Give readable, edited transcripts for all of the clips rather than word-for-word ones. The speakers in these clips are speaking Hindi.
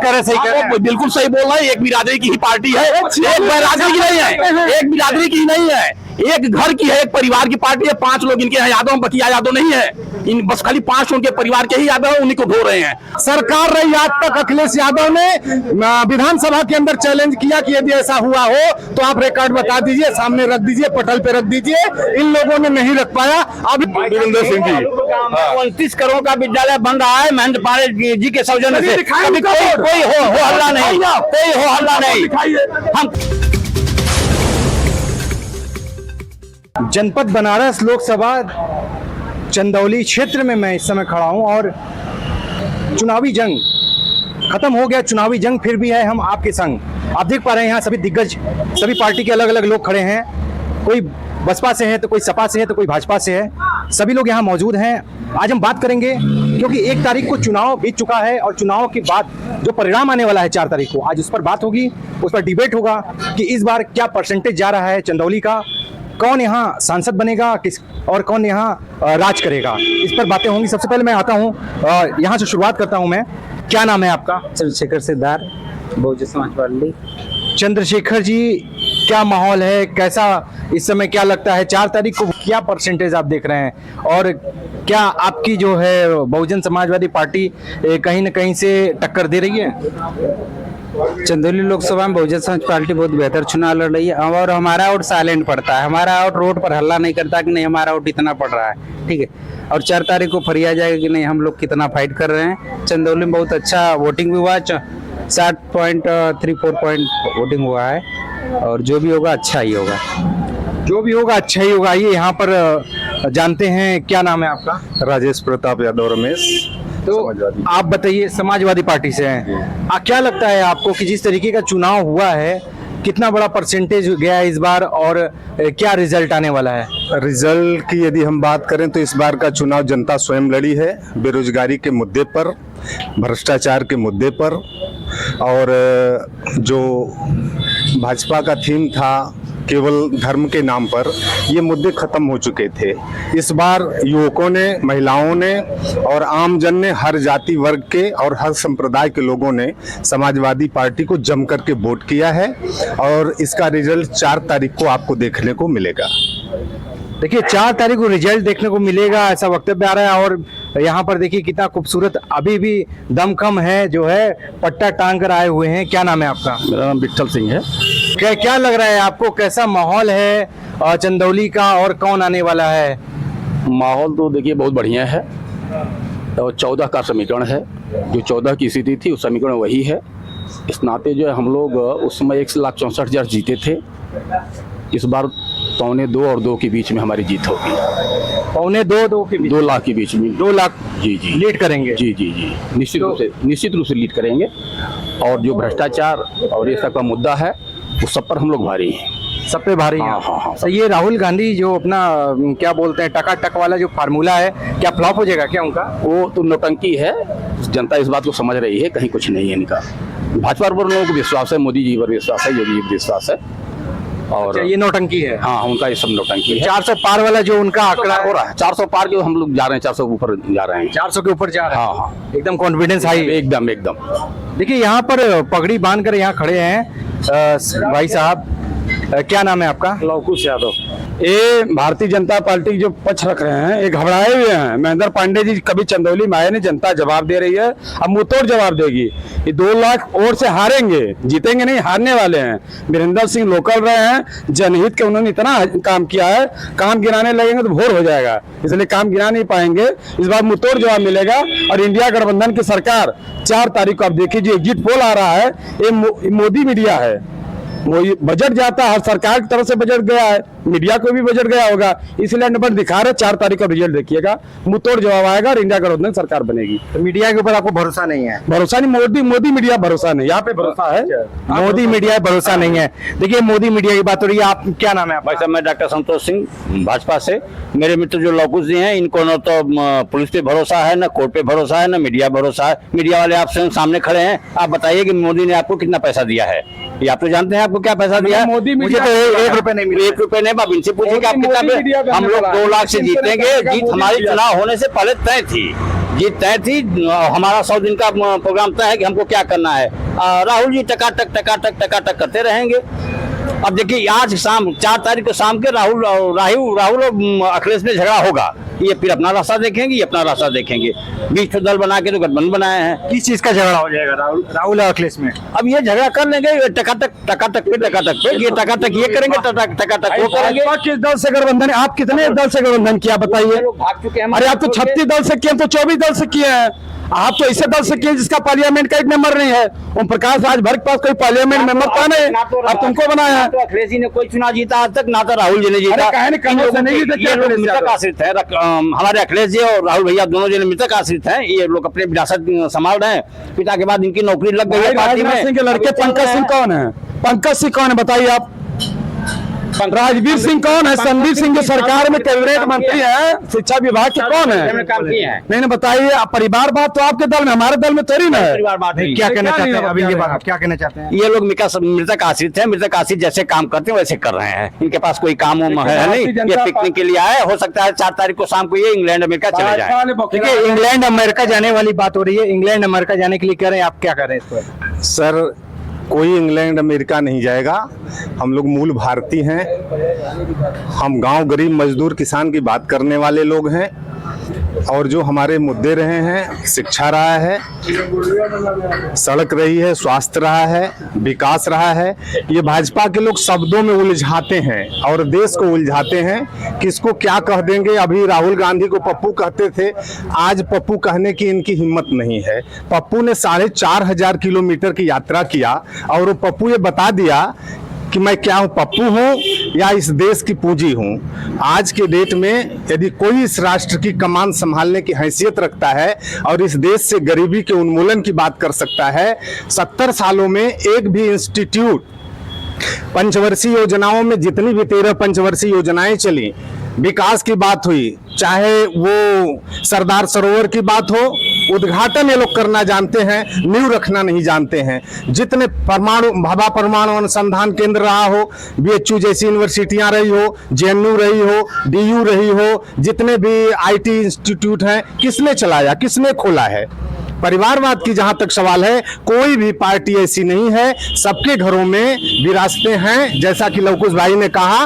कह रहे सही कह रहे हैं, बिल्कुल सही बोल रहे हैं। एक बिरादरी की ही पार्टी है, एक बिरादरी की नहीं है, एक बिरादरी की नहीं है, एक घर की है, एक परिवार की पार्टी है। 5 लोग इनके हैं यादव, बकिया यादव नहीं है, इन बस खाली 5 उनके परिवार के ही यादव है, उन्हीं को धो रहे हैं। सरकार रही आज तक अखिलेश यादव ने विधानसभा के अंदर चैलेंज किया कि यदि ऐसा हुआ हो तो आप रिकॉर्ड बता दीजिए, सामने रख दीजिए, पटल पे रख दीजिए। इन लोगों ने नहीं रख पाया। अब वीरेंद्र सिंह जी 29 करोड़ का विद्यालय बन रहा है महेंद्र पांडे जी के सौजन्य से। कभी कोई हो हल्ला नहीं, कोई हो हल्ला नहीं। हम जनपद बनारस लोकसभा चंदौली क्षेत्र में मैं इस समय खड़ा हूं और चुनावी जंग खत्म हो गया। चुनावी जंग फिर भी है, हम आपके संग। आप देख पा रहे हैं यहाँ सभी दिग्गज, सभी पार्टी के अलग अलग लोग खड़े हैं। कोई बसपा से है तो कोई सपा से है तो कोई भाजपा से है, सभी लोग यहाँ मौजूद हैं। आज हम बात करेंगे क्योंकि 1 तारीख को चुनाव बीत चुका है और चुनाव के बाद जो परिणाम आने वाला है 4 तारीख को, आज उस पर बात होगी, उस पर डिबेट होगा कि इस बार क्या परसेंटेज जा रहा है चंदौली का, कौन यहाँ सांसद बनेगा किस और कौन यहाँ राज करेगा, इस पर बातें होंगी। सबसे पहले मैं आता हूँ, यहाँ से शुरुआत करता हूँ मैं। क्या नाम है आपका? चंद्रशेखर सिद्धार, बहुजन समाज पार्टी। चंद्रशेखर जी, क्या माहौल है, कैसा इस समय क्या लगता है 4 तारीख को क्या परसेंटेज आप देख रहे हैं, और क्या आपकी जो है बहुजन समाजवादी पार्टी कहीं न कहीं से टक्कर दे रही है? चंदौली लोकसभा में बहुजन समाज पार्टी बहुत बेहतर चुनाव लड़ रही है और हमारा वोट साइलेंट पड़ता है। हमारा वोट रोड पर हल्ला नहीं करता कि नहीं हमारा वोट इतना पड़ रहा है, ठीक है। और 4 तारीख को फरिया जाएगा कि नहीं हम लोग कितना फाइट कर रहे हैं। चंदौली में बहुत अच्छा वोटिंग भी हुआ, 60.34 पॉइंट वोटिंग हुआ है और जो भी होगा अच्छा ही होगा। जो भी होगा अच्छा ही होगा। ये यहाँ पर जानते हैं, क्या नाम है आपका? राजेश प्रताप यादव रमेश। तो आप बताइए, समाजवादी पार्टी से हैं, क्या लगता है आपको कि जिस तरीके का चुनाव हुआ है कितना बड़ा परसेंटेज गया है इस बार और क्या रिजल्ट आने वाला है? रिजल्ट की यदि हम बात करें तो इस बार का चुनाव जनता स्वयं लड़ी है, बेरोजगारी के मुद्दे पर, भ्रष्टाचार के मुद्दे पर, और जो भाजपा का थीम था केवल धर्म के नाम पर, ये मुद्दे खत्म हो चुके थे। इस बार युवकों ने, महिलाओं ने और आम जन ने, हर जाति वर्ग के और हर संप्रदाय के लोगों ने समाजवादी पार्टी को जम करके वोट किया है और इसका रिजल्ट 4 तारीख को आपको देखने को मिलेगा। देखिए 4 तारीख को रिजल्ट देखने को मिलेगा, ऐसा वक्तव्य आ रहा है। और यहाँ पर देखिए कितना खूबसूरत, अभी भी दमखम है, जो है पट्टा टांग कर आए हुए हैं। क्या नाम है आपका? मेरा नाम विठल सिंह है। क्या लग रहा है आपको, कैसा माहौल है चंदौली का और कौन आने वाला है? माहौल तो देखिए बहुत बढ़िया है और 14 का समीकरण है, जो 14 की स्थिति थी उस समीकरण वही है। इस नाते जो है हम लोग उस समय 1,64,000 जीते थे, इस बार 2.25 और 2 के बीच में हमारी जीत होगी। 2.25 के बीच, 2 लाख के बीच में, 2 लाख जी लीड करेंगे। जी निश्चित रूप से लीड करेंगे। और जो भ्रष्टाचार और ये सब का मुद्दा है वो सब पर हम लोग भारी हैं, सब पे भारी है। हाँ। तो ये राहुल गांधी जो अपना क्या बोलते हैं टकाटक वाला जो फार्मूला है, क्या फ्लॉप हो जाएगा क्या उनका? वो तो नौटंकी है, जनता इस बात को समझ रही है, कहीं कुछ नहीं है इनका। भाजपा पर लोगों को विश्वास है, मोदी जी पर विश्वास है, योगी जी पर विश्वास है। और ये नौटंकी है? हाँ, उनका ये सब नौटंकी है। 400 पार वाला जो उनका आंकड़ा हो रहा है, 400 पार के हम लोग जा रहे हैं, 400 के ऊपर जा रहे हैं, 400 के ऊपर जा रहे हैं। हाँ, एकदम कॉन्फिडेंस हाई, एकदम। देखिए यहाँ पर पगड़ी बांध कर यहाँ खड़े हैं भाई साहब, क्या नाम है आपका? लवकुश यादव। ये भारतीय जनता पार्टी जो पक्ष रख रहे हैं ये घबराए हुए हैं। महेंद्र पांडे जी कभी चंदौली में आए नहीं, जनता जवाब दे रही है, अब मुंहतोड़ जवाब देगी। ये 2 लाख वोट से हारेंगे, जीतेंगे नहीं, हारने वाले हैं। वीरेंद्र सिंह लोकल रहे हैं, जनहित के उन्होंने इतना काम किया है, काम गिराने लगेंगे तो भोर हो जाएगा, इसलिए काम गिरा नहीं पाएंगे। इस बार मुंहतोड़ जवाब मिलेगा। और इंडिया गठबंधन की सरकार 4 तारीख को आप देखिए, जो एग्जिट पोल आ रहा है ये मोदी मीडिया है, वो बजट जाता है, हर सरकार की तरफ से बजट गया है, मीडिया को भी बजट गया होगा, इसलिए नंबर दिखा रहे। 4 तारीख का रिजल्ट देखिएगा, मुंहतोड़ जवाब आएगा और इंडिया गठबंधन सरकार बनेगी। तो मीडिया के ऊपर आपको भरोसा नहीं है? भरोसा नहीं, मोदी मीडिया भरोसा नहीं, यहाँ पे भरोसा है, मोदी मीडिया भरोसा नहीं है। देखिए मोदी मीडिया की बात हो रही है, आप क्या नाम है? भाई साहब मैं डॉक्टर संतोष सिंह भाजपा से। मेरे मित्र जो लौकुश जी हैं, इनको न तो पुलिस पे भरोसा है, न कोर्ट पे भरोसा है, न मीडिया भरोसा है। मीडिया वाले आपसे सामने खड़े हैं, आप बताइए कि मोदी ने आपको कितना पैसा दिया है? ये आप तो जानते हैं आपको क्या पैसा दिया है? मोदी मुझे तो 1 रुपए नहीं मिला। 1 रुपए नहीं, आप इनसे पूछिए कि आप कितना। हम लोग 2 लाख से जीतेंगे, जीत हमारी चुनाव होने से पहले तय थी। जीत तय थी। हमारा 100 दिन का प्रोग्राम तय है कि हमको क्या करना है। राहुल जी टकाटक करते रहेंगे। अब देखिए आज शाम 4 तारीख को शाम के राहुल और अखिलेश में झगड़ा होगा। ये फिर अपना रास्ता देखेंगे, ये अपना रास्ता देखेंगे। 20 दल बना के तो गठबंधन बनाए हैं। किस चीज का झगड़ा हो जाएगा राहुल और अखिलेश में? अब ये झगड़ा कर लेंगे टकाटक पे ये टकाटक ये करेंगे, टकाटक वो करेंगे। किस दल से गठबंधन? आप कितने दल से गठबंधन किया बताइए? लोग भाग चुके हैं। अरे आप तो 36 दल से किए, तो 24 दल से किए हैं। आप तो ऐसे दल से किए जिसका पार्लियामेंट का एक मेंबर नहीं है। ओम प्रकाश राजभर के पास कोई पार्लियामेंट मेंबर था नहीं, अब तुमको बनाया है। तो अखिलेश जी ने कोई चुनाव जीता आज तक, ना तो राहुल जी ने जीता। ये लोग मृतक आश्रित है। हमारे अखिलेश जी और राहुल भैया दोनों जी मृतक आश्रित हैं। ये लोग अपने विरासत संभाल रहे हैं। पिता के बाद इनकी नौकरी लग गई है पार्टी में। राजनाथ सिंह के लड़के पंकज सिंह कौन है? पंकज सिंह कौन है बताइए आप? राजवीर सिंह कौन है? संदीप सिंह जो सरकार में कैबिनेट मंत्री है, शिक्षा विभाग के कौन है? काम किए हैं। नहीं बताइए। परिवार बात तो आपके दल में, हमारे दल में थोड़ी ना है। परिवार बात नहीं। क्या कहना चाहते हैं अभी ये बात? क्या कहना चाहते हैं? ये लोग मृतक आश्रित हैं। मृतक आश्रित जैसे काम करते हैं वैसे कर रहे हैं। इनके पास कोई काम है नहीं। ये पिकनिक के लिए आए। हो सकता है 4 तारीख को शाम को ये इंग्लैंड अमेरिका चले जाए। ठीक है, इंग्लैंड अमेरिका जाने वाली बात हो रही है। इंग्लैंड अमेरिका जाने के लिए कह रहे हैं, आप क्या कर रहे हैं इस पर? सर, कोई इंग्लैंड अमेरिका नहीं जाएगा। हम लोग मूल भारतीय हैं। हम गांव गरीब मजदूर किसान की बात करने वाले लोग हैं। और जो हमारे मुद्दे रहे हैं, शिक्षा रहा है, सड़क रही है, स्वास्थ्य रहा है, विकास रहा है। ये भाजपा के लोग शब्दों में उलझाते हैं और देश को उलझाते हैं। किसको क्या कह देंगे। अभी राहुल गांधी को पप्पू कहते थे, आज पप्पू कहने की इनकी हिम्मत नहीं है। पप्पू ने 4,500 किलोमीटर की यात्रा किया और वो पप्पू ये बता दिया कि मैं क्या हूँ, पप्पू हूँ या इस देश की पूंजी हूँ। आज के डेट में यदि कोई इस राष्ट्र की कमान संभालने की हैसियत रखता है और इस देश से गरीबी के उन्मूलन की बात कर सकता है, 70 सालों में एक भी इंस्टीट्यूट, पंचवर्षीय योजनाओं में जितनी भी 13 पंचवर्षीय योजनाएं चली, विकास की बात हुई, चाहे वो सरदार सरोवर की बात हो, उद्घाटन ये लोग करना जानते हैं, नींव रखना नहीं जानते हैं। जितने भाभा परमाणु अनुसंधान केंद्र रहा हो, BHU जैसी यूनिवर्सिटियां रही हो, JNU रही हो, DU रही हो, जितने भी IT इंस्टीट्यूट हैं, किसने चलाया, किसने खोला है? परिवारवाद की जहां तक सवाल है, कोई भी पार्टी ऐसी नहीं है। सबके घरों में विरासतें हैं। जैसा कि लवकुश भाई ने कहा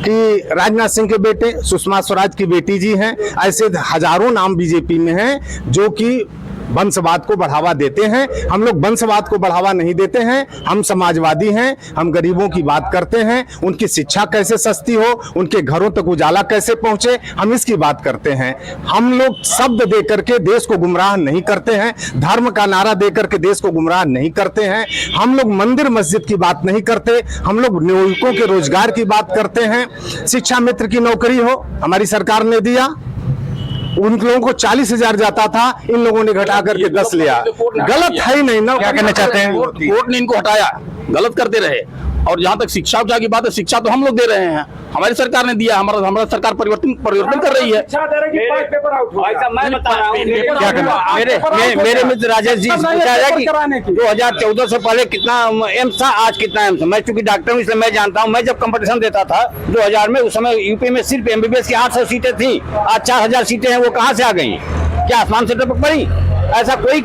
कि राजनाथ सिंह के बेटे, सुषमा स्वराज की बेटी जी हैं। ऐसे हजारों नाम बीजेपी में हैं जो कि वंशवाद को बढ़ावा देते हैं। हम लोग वंशवाद को बढ़ावा नहीं देते हैं। हम समाजवादी हैं। हम गरीबों की बात करते हैं, उनकी शिक्षा कैसे सस्ती हो, उनके घरों तक उजाला कैसे पहुंचे, हम इसकी बात करते हैं। हम लोग शब्द दे करके देश को गुमराह नहीं करते हैं। धर्म का नारा दे करके देश को गुमराह नहीं करते हैं। हम लोग मंदिर मस्जिद की बात नहीं करते। हम लोग युवकों के रोजगार की बात करते हैं। शिक्षा मित्र की नौकरी हो, हमारी सरकार ने दिया। उन लोगों को 40,000 जाता था, इन लोगों ने घटा करके 10 लिया। गलत है ही नहीं ना। क्या कहना चाहते हैं? कोर्ट ने इनको हटाया, गलत करते रहे। और जहाँ तक शिक्षा की बात है, शिक्षा तो हम लोग दे रहे हैं, हमारी सरकार ने दिया। हमारा सरकार परिवर्तन कर रही है। मैं बता रहा हूँ, क्या कहना? मेरे मित्र राजेश जी पूछा है कि 2014 से पहले कितना एम्स था, आज कितना एम्स। मैं चूंकि डॉक्टर हूँ इसलिए मैं जानता हूँ। मैं जब कंपटीशन देता था 2000 में, उस समय यूपी में सिर्फ MBBS की 800 सीटें थी। आज 4000 सीटें हैं। वो कहाँ से आ गई? क्या आसमान से टपक पड़ी? ऐसा कोई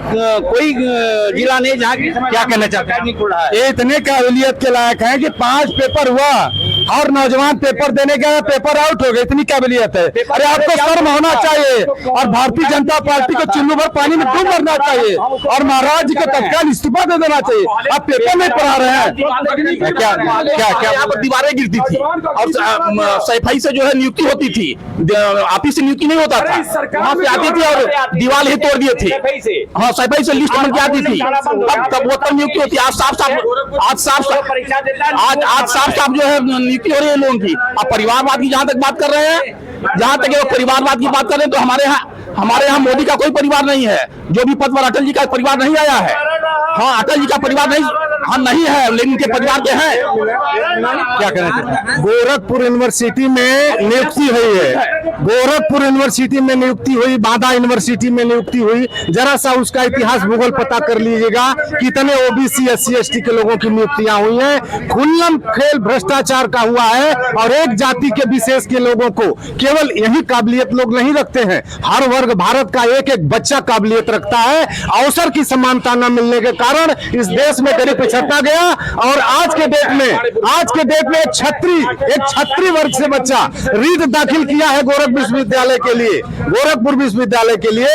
जिला नहीं जहाँ की क्या कहना चाहते हैं? ये इतने काबिलियत के लायक हैं कि 5 पेपर हुआ और नौजवान पेपर देने गए, पेपर आउट हो गए। इतनी काबिलियत है। अरे आपको शर्म होना चाहिए। और भारतीय जनता पार्टी को चुल्लू भर पानी में डूब मरना चाहिए और महाराज जी को तत्काल इस्तीफा दे देना चाहिए। आप पेपर नहीं पढ़ा रहे हैं। क्या यहाँ पर दीवारें गिरती थी और सफाई से जो है नियुक्ति होती थी, ऑफिस से नियुक्ति नहीं होता था। वहाँ से आती थी और दीवार ही तोड़ दिए थे। हाँ, सफाई से लिस्ट बन के आती थी, तब वो तब नियुक्ति होती। आज साफ जो है नियुक्ति हो रही है लोगों की। अब परिवारवाद की जहाँ तक बात कर रहे हैं, जहाँ तक ये परिवारवाद की बात कर रहे हैं, तो हमारे यहाँ मोदी का कोई परिवार नहीं है। जो भी पद पर अटल जी का परिवार नहीं आया है। हाँ, अटल जी का परिवार नहीं है, लेकिन इनके परिवार के हैं। क्या कहना चाहते हैं? गोरखपुर यूनिवर्सिटी में नियुक्ति हुई है। गोरखपुर यूनिवर्सिटी में नियुक्ति हुई, बांदा यूनिवर्सिटी में नियुक्ति हुई, जरा सा उसका इतिहास भूगोल पता कर लीजिएगा, कितने ओबीसी एससी एसटी के लोगों की नियुक्तियां हुई हैं। खुल्लम खेल भ्रष्टाचार का हुआ है और एक जाति के विशेष के लोगों को केवल यही काबिलियत लोग नहीं रखते हैं, हर वर्ग भारत का एक एक बच्चा काबिलियत रखता है। अवसर की समानता न मिलने के कारण इस देश में गरीब पिछड़ता गया और आज के डेट में एक छत्री वर्ग से बच्चा रीट दाखिल किया है गोरखपुर विश्वविद्यालय के लिए, गोरखपुर विश्वविद्यालय के लिए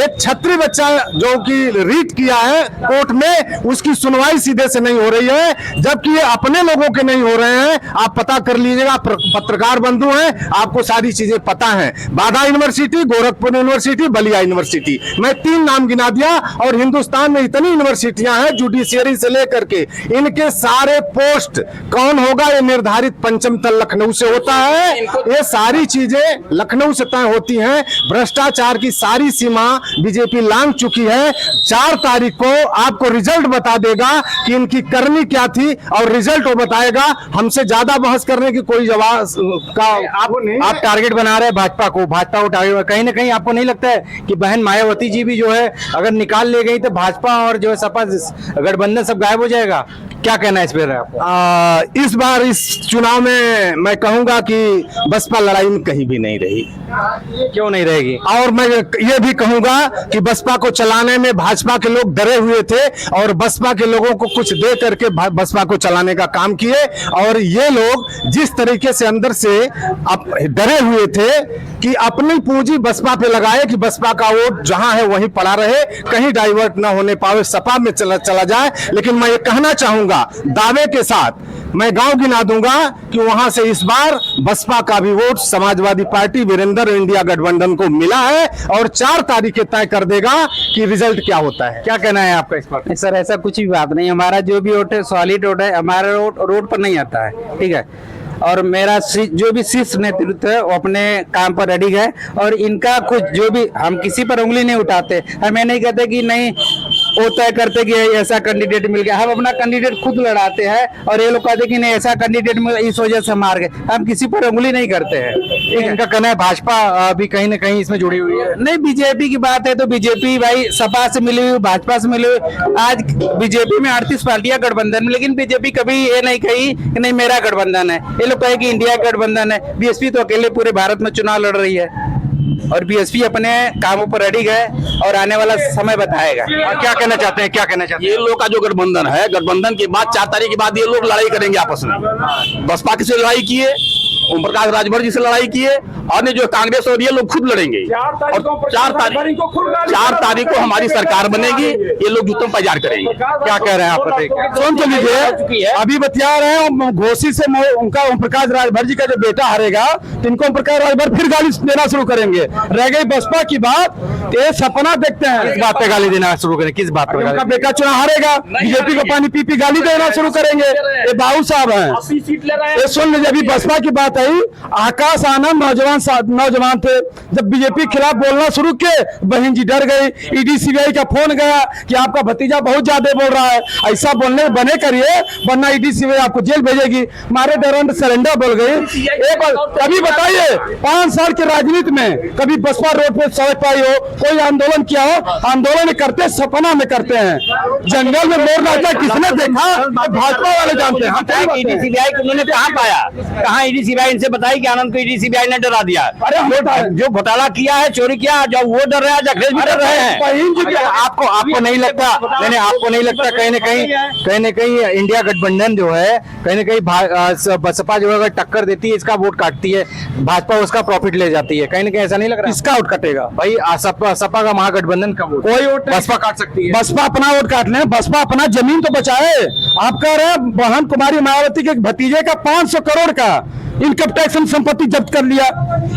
एक छत्री बच्चा जो कि रीट किया है कोर्ट में, उसकी सुनवाई सीधे से नहीं हो रही है, जबकि ये अपने लोगों के नहीं हो रहे हैं। आप पता कर लीजिएगा, पत्रकार बंधु हैं, आपको सारी चीजें पता हैं। Banda university, Gorakhpur university, Ballia university, मैं 3 नाम गिना दिया और हिंदुस्तान में इतनी यूनिवर्सिटियां हैं जुडिशियरी से लेकर के, इनके सारे पोस्ट कौन होगा ये निर्धारित पंचम तल लखनऊ से होता है। ये सारी चीजें लखनऊ से तय होती हैं। भ्रष्टाचार की सारी सीमा बीजेपी लांघ चुकी है। 4 तारीख को आपको रिजल्ट बता देगा कि इनकी करनी क्या थी और रिजल्ट वो बताएगा। हमसे ज्यादा बहस करने की कोई जवाब का आप टारगेट बना रहे हैं भाजपा को टारगेट, कहीं ना कहीं आपको नहीं लगता है कि बहन मायावती जी भी जो है अगर निकाल ले गई तो भाजपा और जो है सपा गठबंधन सब गायब हो जाएगा? क्या कहना है इस पर आपको? इस बार इस चुनाव में मैं कहूंगा कि बसपा लड़ाई में कहीं भी नहीं रही। क्यों नहीं रहेगी? और मैं ये भी कहूंगा कि बसपा को चलाने में भाजपा के लोग डरे हुए थे और बसपा के लोगों को कुछ दे करके बसपा को चलाने का काम किए। और ये लोग जिस तरीके से अंदर से डरे हुए थे कि अपनी पूंजी बसपा पे लगाए कि बसपा का वोट जहां है वहीं पड़ा रहे, कहीं डाइवर्ट ना होने पावे, सपा में चला जाए। लेकिन मैं ये कहना चाहूंगा दावे के साथ, मैं गांव गिना दूंगा कि वहां से इस बार बसपा का भी vote Samajwadi party Virendra India गठबंधन को मिला है और 4 तारीख तय कर देगा कि रिजल्ट क्या होता है। क्या कहना है आपका इस पर? नहीं सर, ऐसा कुछ भी बात नहीं। हमारा जो भी वोट है सॉलिड वोट है, हमारा रोड पर नहीं आता है, ठीक है। और मेरा जो भी शीर्ष नेतृत्व है वो अपने काम पर रेडी है और इनका कुछ जो भी, हम किसी पर उंगली नहीं उठाते, हमें नहीं कहते कि नहीं वो तय करते कि ऐसा कैंडिडेट मिल गया। हम अपना कैंडिडेट खुद लड़ाते हैं और ये लोग कहते कि नहीं ऐसा कैंडिडेट मिल, इस वजह से मार गए। हम किसी पर उंगली नहीं करते हैं। इनका कहना है भाजपा भी कहीं ना कहीं इसमें जुड़ी हुई है। नहीं, बीजेपी की बात है तो बीजेपी भाई सपा से मिली हुई, भाजपा से मिली हुई। आज बीजेपी में 38 पार्टियां गठबंधन में, लेकिन बीजेपी कभी ये नहीं कही कि नहीं मेरा गठबंधन है। ये लोग कहे कि इंडिया गठबंधन है। बीएसपी तो अकेले पूरे भारत में चुनाव लड़ रही है और बीएसपी अपने कामों पर रेडी है और आने वाला समय बताएगा। क्या कहना चाहते हैं? क्या कहना चाहते हैं? ये लोग का जो गठबंधन है, गठबंधन के बाद 4 तारीख के बाद ये लोग लड़ाई करेंगे आपस में। बसपा किसी से लड़ाई किए, ओम प्रकाश राजभर जी से लड़ाई किए, और जो कांग्रेस और ये लोग खुद लड़ेंगे। और 4 तारीख को हमारी सरकार बनेगी, ये लोग जूतों पर जार करेंगे। क्या कह रहे हैं आप? सुन तो लीजिए, अभी बतिया रहे हैं घोसी से उनका ओम प्रकाश राजभर जी का जो बेटा हारेगा तो इनको ओम प्रकाश राजभर फिर गाली देना शुरू करेंगे। रह गई बसपा की बात, ये सपना देखते हैं। किस बात पे गाली देना शुरू करें? किस बात पे? उनका बेटा चुनाव हारेगा, बीजेपी को पानी पी गाली देना शुरू करेंगे। ये बाबू साहब हैं। ये सुन लीजिए, अभी बसपा की बात आई, आकाश आनंद नौजवान थे, जब बीजेपी खिलाफ बोलना शुरू किए बहन जी डर गई। ईडी सीबीआई का फोन गया कि आपका भतीजा बहुत ज्यादा बोल रहा है, ऐसा बोलने बने करिए वरना ईडी सीबीआई आपको जेल भेजेगी। मारे डर सरेंडर बोल गई। कभी बताइए 5 साल की राजनीति में कभी बसपा रोड पे सड़क पाई हो, कोई आंदोलन किया हो? आंदोलन करते सपना में करते हैं, जंगल में मोर नाचा किसने देखा? भाजपा वाले जानते हैं। ईडी सीबीआई को उन्होंने कहाँ पाया? कहाँ ईडी सीबीआई इनसे बताई कि आनंद को ईडी सीबीआई ने डरा दिया। अरे जो घोटाला किया है, चोरी किया, जब वो डर रहा है, अखिलेश भी डर रहे हैं। आपको नहीं लगता, नहीं आपको नहीं लगता कहीं ना कहीं इंडिया गठबंधन जो है कहीं ना कहीं बसपा जो है टक्कर देती है, इसका वोट काटती है, भाजपा उसका प्रॉफिट ले जाती है? कहीं ना कहीं ऐसा नहीं लग रहा? इसका वोट कटेगा भाई सपा का महागठबंधन का वोट, कोई वोट बसपा काट सकती है। बसपा अपना वोट काट ले, बसपा अपना जमीन तो बचाए। आप कह रहे हैं बहन कुमारी मायावती के भतीजे का 500 करोड़ का इनकम टैक्स संपत्ति जब्त कर लिया,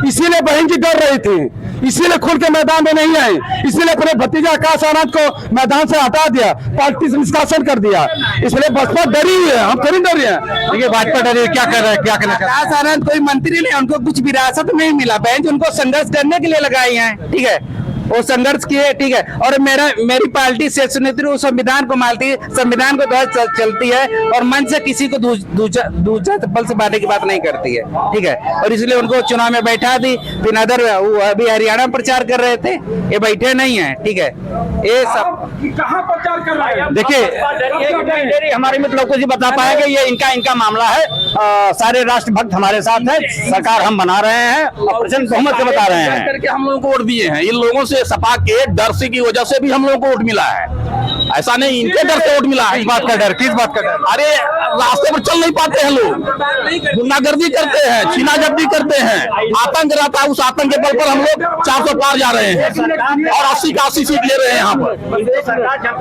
इसीलिए बहन जी डर रही थी, इसीलिए खुल के मैदान में नहीं आए, इसीलिए अपने भतीजा आकाश आनंद को मैदान से हटा दिया, पार्टी से निष्कासन कर दिया। इसलिए बसपा डरी हुई है, हम थोड़ी डर रहे हैं। देखिए भाजपा डरी है, क्या कर रहा है? क्या कहना चाहते हैं? आकाश आनंद कोई मंत्री नहीं, उनको कुछ विरासत नहीं मिला, बहन उनको संघर्ष करने के लिए लगाई है, ठीक है। वो संघर्ष किए, ठीक है। और मेरी पार्टी से सुनेत्री संविधान को मानती है, संविधान को तहत चलती है और मन से किसी को दूसरा चप्पल से बांटने की बात नहीं करती है, ठीक है। और इसलिए उनको चुनाव में बैठा दी। फिर अदर अभी हरियाणा में प्रचार कर रहे थे, ये बैठे नहीं है, ठीक है। ये सब कहाँ प्रचार कर रहे हैं? देखिए हमारे मित्र लोग को जी बता पाएंगे, ये इनका मामला है। सारे राष्ट्रभक्त हमारे साथ है, सरकार हम बना रहे हैं और प्रचंड बहुमत से बता रहे हैं करके हम लोगों को वोट दिए हैं। इन लोगों से सपा के डर से की वजह से भी हम लोगों को वोट मिला है। ऐसा नहीं इनके डर से वोट मिला है। किस बात का डर, किस बात का डर? अरे रास्ते पर चल नहीं पाते हैं लोग, गुंडागर्दी करते हैं, छीनाजब्दी करते हैं, आतंक रहता है। उस आतंक के बल पर हम लोग 400 पार जा रहे हैं और 80 का 80 सीट ले रहे हैं यहाँ पर।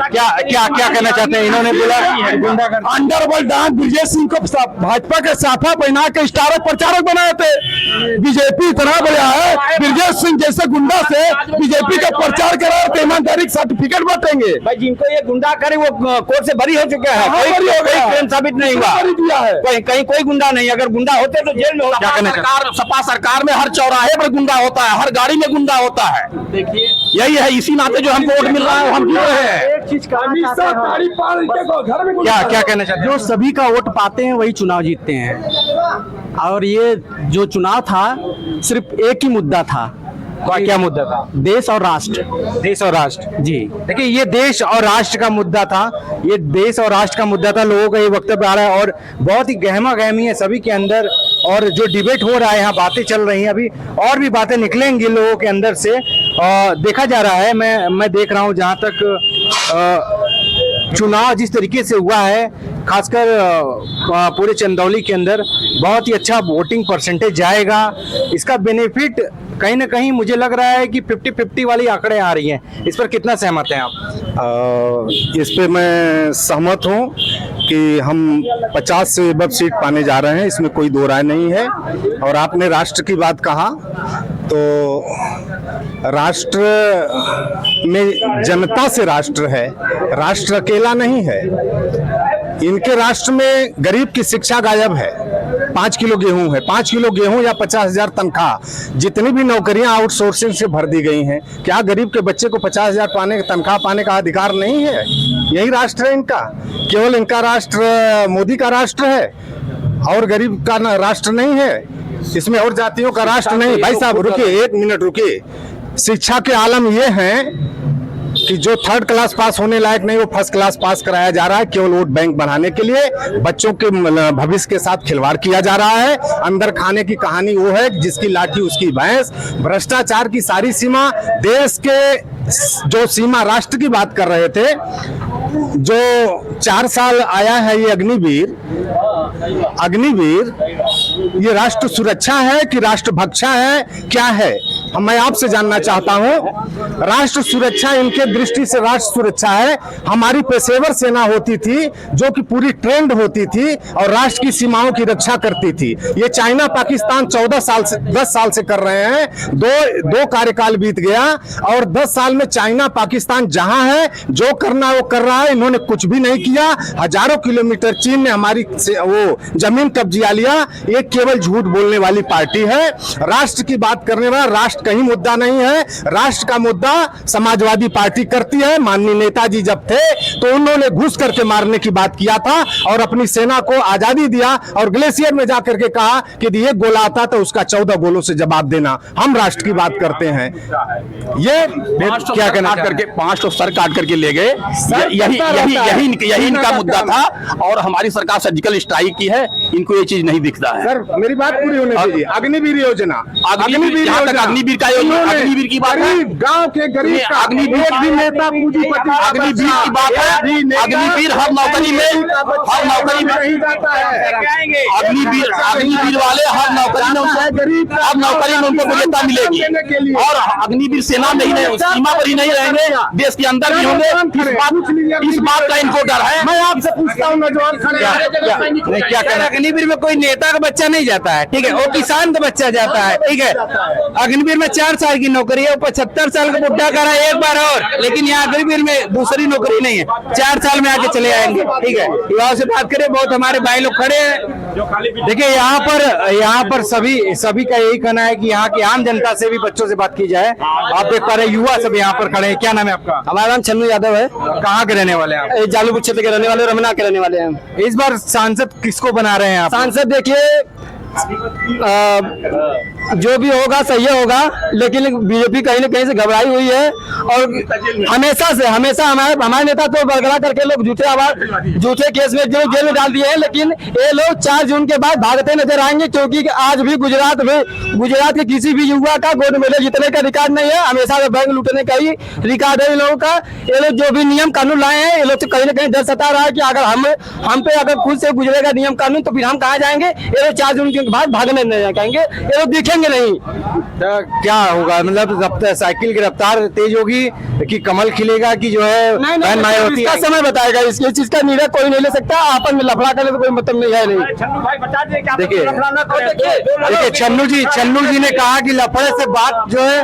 क्या क्या क्या कहना चाहते हैं? इन्होंने बोला अंडरवर्ल्ड डांस ब्रजेश सिंह को भाजपा के साथा बना के स्टार प्रचारक बनाए थे। बीजेपी इतना बड़ा है, ब्रजेश सिंह जैसे गुंडा से बीजेपी का प्रचार करा और ईमानदारी सर्टिफिकेट बांटेंगे। भाई जिनको ये गुंडा करे वो कोर्ट से बरी हो चुके हैं, हाँ, बरी हो गया। कोई साबित नहीं हुआ, दिया है। कहीं कोई गुंडा नहीं। अगर गुंडा होते तो जेल में होता। सपा सरकार में हर चौराहे पर गुंडा होता है, हर गाड़ी में गुंडा होता है। देखिए यही है, इसी नाते जो हमको वोट मिल रहा है हम जीत रहे हैं। क्या क्या कहना चाहते हैं? जो सभी का वोट पाते हैं वही चुनाव जीतते हैं। और ये जो चुनाव था सिर्फ एक ही मुद्दा था। क्या मुद्दा था? देश और राष्ट्र। देश और राष्ट्र। जी देखिए ये देश और राष्ट्र का मुद्दा था, ये देश और राष्ट्र का मुद्दा था। लोगों का ये वक्तव्य आ रहा है और बहुत ही गहमा गहमी है सभी के अंदर। और जो डिबेट हो रहा है यहाँ, बातें चल रही हैं, अभी और भी बातें निकलेंगी लोगों के अंदर से। देखा जा रहा है, मैं देख रहा हूँ जहाँ तक चुनाव जिस तरीके से हुआ है, खासकर पूरे चंदौली के अंदर बहुत ही अच्छा वोटिंग परसेंटेज जाएगा। इसका बेनिफिट कहीं ना कहीं मुझे लग रहा है कि 50-50 वाली आंकड़े आ रही हैं। इस पर कितना सहमत हैं आप? इस पे मैं सहमत हूँ कि हम 50 से अब सीट पाने जा रहे हैं, इसमें कोई दो राय नहीं है। और आपने राष्ट्र की बात कहा, तो राष्ट्र में जनता से राष्ट्र है, राष्ट्र अकेला नहीं है। इनके राष्ट्र में गरीब की शिक्षा गायब है। 5 किलो गेहूं है, 5 किलो गेहूं या 50,000 तनख्वाह, जितनी भी नौकरियां आउटसोर्सिंग से भर दी गई हैं। क्या गरीब के बच्चे को 50,000 तनख्वाह पाने का अधिकार नहीं है? यही राष्ट्र है इनका। केवल इनका राष्ट्र मोदी का राष्ट्र है और गरीब का राष्ट्र नहीं है। इसमें और जातियों का राष्ट्र नहीं। भाई साहब रुकिए, 1 मिनट रुकिए। शिक्षा के आलम ये हैं कि जो 3rd क्लास पास होने लायक नहीं, वो 1st क्लास पास कराया जा रहा है, केवल वोट बैंक बनाने के लिए। बच्चों के भविष्य के साथ खिलवाड़ किया जा रहा है। अंदर खाने की कहानी वो है जिसकी लाठी उसकी भैंस। भ्रष्टाचार की सारी सीमा, देश के जो सीमा राष्ट्र की बात कर रहे थे, जो 4 साल आया है ये अग्निवीर, ये राष्ट्र सुरक्षा है कि राष्ट्र भक्षा है, क्या है? मैं आपसे जानना चाहता हूं। राष्ट्र सुरक्षा इनके दृष्टि से राष्ट्र सुरक्षा है। हमारी पेशेवर सेना होती थी जो कि पूरी ट्रेंड होती थी और राष्ट्र की सीमाओं की रक्षा करती थी। ये चाइना पाकिस्तान 10 साल से कर रहे हैं। दो कार्यकाल बीत गया और 10 साल में चाइना पाकिस्तान जहां है, जो करना वो कर रहा है। इन्होंने कुछ भी नहीं किया। हजारों किलोमीटर चीन ने हमारी वो जमीन कब्जा लिया। ये केवल झूठ बोलने वाली पार्टी है। राष्ट्र की बात करने वाला राष्ट्र कहीं मुद्दा नहीं है। राष्ट्र का मुद्दा समाजवादी पार्टी करती है। माननीय नेताजी जब थे तो उन्होंने घुस करके मारने की बात किया था और अपनी सेना को आजादी दिया और ग्लेशियर में जाकर के कहा कि ये गोला आता तो उसका 14 गोलों से जवाब देना। हम राष्ट्र की बात करते हैं। ये क्या कहना करके 5 सर काट करके ले गए। यही इनका मुद्दा था और हमारी सरकार सर्जिकल स्ट्राइक की है। इनको ये चीज नहीं दिखता है। सर मेरी बात पूरी होने दीजिए। अग्निवीर योजना, अग्निवीर का योजना, अग्निवीर की बात है। गांव के गरीब का अग्निवीर भी नेता पूंजीपति, अग्निवीर की बात है। अग्निवीर हर नौकरी में नहीं जाता है। अग्निवीर वाले हर नौकरी में उनको वरीयता मिलेगी और अग्निवीर सेना में ही नहीं, सीमा पर ही नहीं रहेंगे, देश के अंदर भी होंगे। इस बात का इनको डर है। मैं आपसे पूछता हूँ नौजवान क्या कहना? अग्निवीर में कोई नेता का बच्चा नहीं जाता है, ठीक है, वो किसान का बच्चा जाता है, ठीक है। अग्निवीर अग्निवीर में 4 साल की नौकरी है, 75 साल का बुढ़ा करा एक बार और, लेकिन यहाँ अग्निवीर में दूसरी नौकरी नहीं है, 4 साल में आके चले आएंगे। ठीक है, युवाओं से बात करें, बहुत हमारे भाई लोग खड़े हैं। देखिए यहाँ पर सभी का यही कहना है कि यहाँ की आम जनता से भी बच्चों से बात की जाए। आप देख पा रहे हैं युवा सब यहाँ पर खड़े हैं। क्या नाम है आपका? हमारा नाम छन्नू यादव है, कहाँ के रहने वाले हैं आप? जालूपुर क्षेत्र के रहने वाले, रमना के रहने वाले हैं। इस बार सांसद किसको बना रहे हैं आप? सांसद देखिए जो भी होगा सही होगा, लेकिन बीजेपी कहीं न कहीं से घबराई हुई है और हमेशा हमारे नेता तो बरगला करके लोग झूठे केस में जेल में डाल दिए हैं, लेकिन ये लोग 4 जून के बाद भागते नजर आएंगे, क्योंकि आज भी गुजरात के किसी भी युवा का गोल्ड मेडल जीतने का रिकॉर्ड नहीं है, हमेशा बैंक लूटने का ही रिकॉर्ड है इन लोगों का। ये लोग जो भी नियम कानून लाए हैं, ये लोग तो कहीं न कहीं डर सता रहा है कि अगर हम पे अगर खुद से गुजरेगा नियम कानून तो फिर हम कहाँ जाएंगे। ये लोग 4 जून के बाद भागने नहीं जाएंगे, ये लोग दिखेंगे नहीं। तो क्या होगा, मतलब साइकिल की रफ्तार तेज होगी कि कमल खिलेगा कि जो है बहन माया होती है? समय बताएगा, इसके चीज का निर्णय कोई नहीं ले सकता। आपस में लफड़ा करने का कोई मतलब नहीं है। नहीं देखिए छन्नू जी ने कहा कि लफड़े से बात जो है,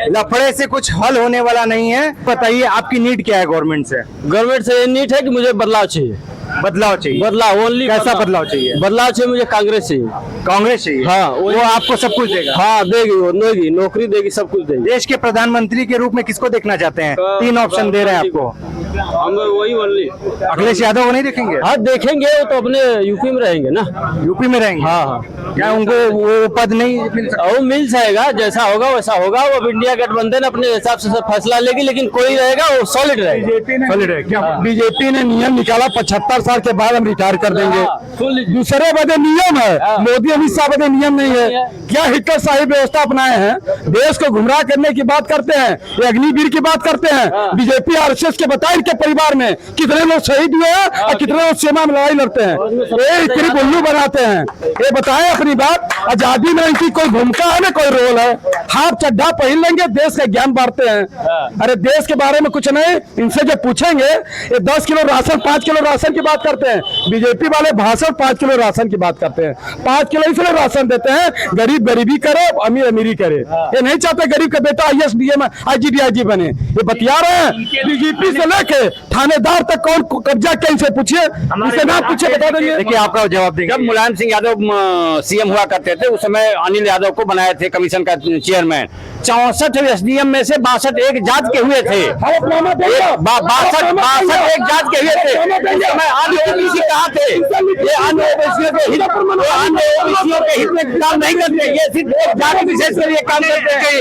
लफड़े से कुछ हल होने वाला नहीं है। बताइए आपकी नीड क्या है गवर्नमेंट से? गवर्नमेंट से ये नीड है कि मुझे बदलाव चाहिए, बदलाव ओनली। कैसा बदलाव चाहिए? बदलाव चाहिए मुझे, कांग्रेस चाहिए। कांग्रेस चाहिए? हाँ, वो आपको सब कुछ देगा? हाँ देगी, वो देगी, नौकरी देगी, सब कुछ देगी। देश के प्रधानमंत्री के रूप में किसको देखना चाहते हैं? 3 ऑप्शन दे रहे हैं आपको। हम वही ओनली अखिलेश यादव को नहीं देखेंगे? हाँ देखेंगे, वो तो अपने यूपी में रहेंगे ना। यूपी में रहेंगे? हाँ। क्या उनको वो पद नहीं मिल सकता? वो मिल जाएगा, जैसा होगा वैसा होगा। वो इंडिया गठबंधन अपने हिसाब से सब फैसला लेगी, लेकिन कोई रहेगा वो सॉलिड रहेगा। सॉलिड है क्या? बीजेपी ने नियम निकाला 75 साल के बाद हम रिटायर कर देंगे। दूसरे बदे नियम है, मोदी अमित शाह बदे नियम नहीं है। क्या हिक्कत शाही व्यवस्था अपनाए हैं, देश को गुमराह करने की बात करते हैं, ये अग्निवीर की बात करते हैं। बीजेपी आरएसएस के बताए इनके परिवार में कितने लोग शहीद हुए हैं और कितने लोग सीमा में लड़ाई लड़ते हैं। ये इतनी उल्लू बनाते हैं। ये बताएं अपनी बात, आजादी में इनकी कोई भूमिका है ना कोई रोल है? हाफ चड्ढा पहन लेंगे, देश का ज्ञान बांटते हैं। अरे देश के बारे में कुछ नहीं, इनसे जो पूछेंगे ये 10 किलो राशन 5 किलो राशन की बात करते हैं। बीजेपी वाले भाषण 5 किलो राशन की बात करते हैं। 5 किलो इसलिए राशन देते हैं, गरीब गरीबी करे, अमीर अमीरी करे। ये नहीं चाहते गरीब का बेटा IAS DM IGP बने। ये बतिया रहे हैं बीजेपी से लेके थानेदार तक कौन कब्जा कैसे पूछिए, इसे ना पूछे बता देंगे। देखिए आपका जवाब देंगे। जब मुलायम सिंह यादव CM हुआ करते थे, उस समय अनिल यादव को बनाए थे कमीशन का चेयरमैन। 64 SDM में से 62 एक जात के हुए थे, 62 एक जात के हुए थे। उस समय OBC कहा थे, ये अन्य ओबीसियों के हित में काम नहीं करते, ये सिर्फ एक जात विशेष के लिए काम करते हैं।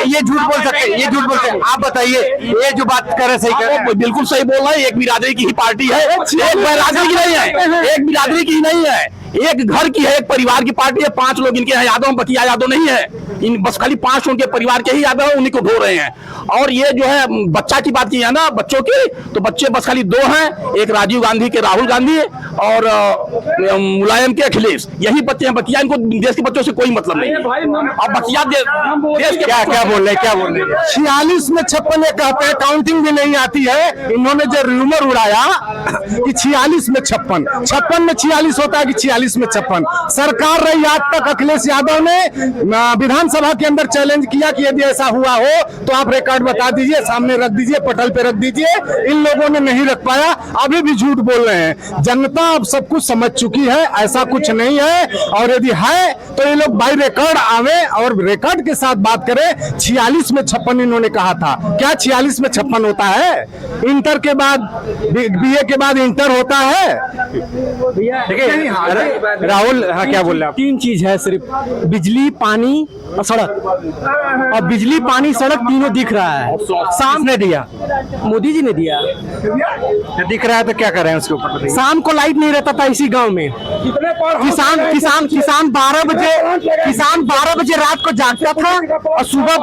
ये झूठ बोल सकते हैं, ये झूठ बोल सकते हैं। आप बताइए, ये जो बात कर रहे सही कर रहे हैं? बिल्कुल सही बोल रहा है। एक बिरादरी की ही पार्टी है, एक बिरादरी की नहीं है, एक बिरादरी की ही नहीं है, एक घर की है, एक परिवार की पार्टी है। 5 लोग इनके यहाँ यादव, बकिया यादव नहीं है। इन बस खाली 5 उनके परिवार के ही यादव है, उन्हीं को धो रहे हैं। और ये जो है बच्चा की बात की है ना, बच्चों की, तो बच्चे बस खाली 2 हैं, एक राजीव गांधी के राहुल गांधी और मुलायम के अखिलेश, यही बच्चे हैं। बकिया, इनको देश के बच्चों से कोई मतलब नहीं है। अब बकिया देश क्या बोल रहे हैं, क्या बोल रहे हैं? 46 में 56 कहते हैं, काउंटिंग भी नहीं आती है। इन्होंने जो रूमर उड़ाया कि 46 में 56 में 46 होता है कि 46 में 56। सरकार रही आज तक, अखिलेश यादव ने विधानसभा के अंदर चैलेंज किया कि यदि ऐसा हुआ हो तो आप रिकॉर्ड बता दीजिए, सामने रख दीजिए, पटल पे रख दीजिए। इन लोगों ने नहीं रख पाया, अभी भी झूठ बोल रहे हैं। जनता अब सब कुछ समझ चुकी है, ऐसा कुछ नहीं है। और यदि है तो ये लोग बाई रिकॉर्ड आवे और रिकॉर्ड के साथ बात करें। 46 में 56 इन्होंने कहा था, क्या 46 में 56 होता है? इंटर के बाद BA के बाद इंटर होता है? देखिए राहुल, हाँ क्या बोल रहे हैं आप? 3 चीज है सिर्फ, बिजली, पानी और सड़क। और बिजली, पानी, सड़क तीनों दिख रहा है। किसने दिया? मोदी जी ने दिया। दिख रहा है तो क्या कर रहे हैं उसके ऊपर बताइए। शाम को लाइट नहीं रहता था इसी गांव में। किसान 12 बजे रात को जागता था और सुबह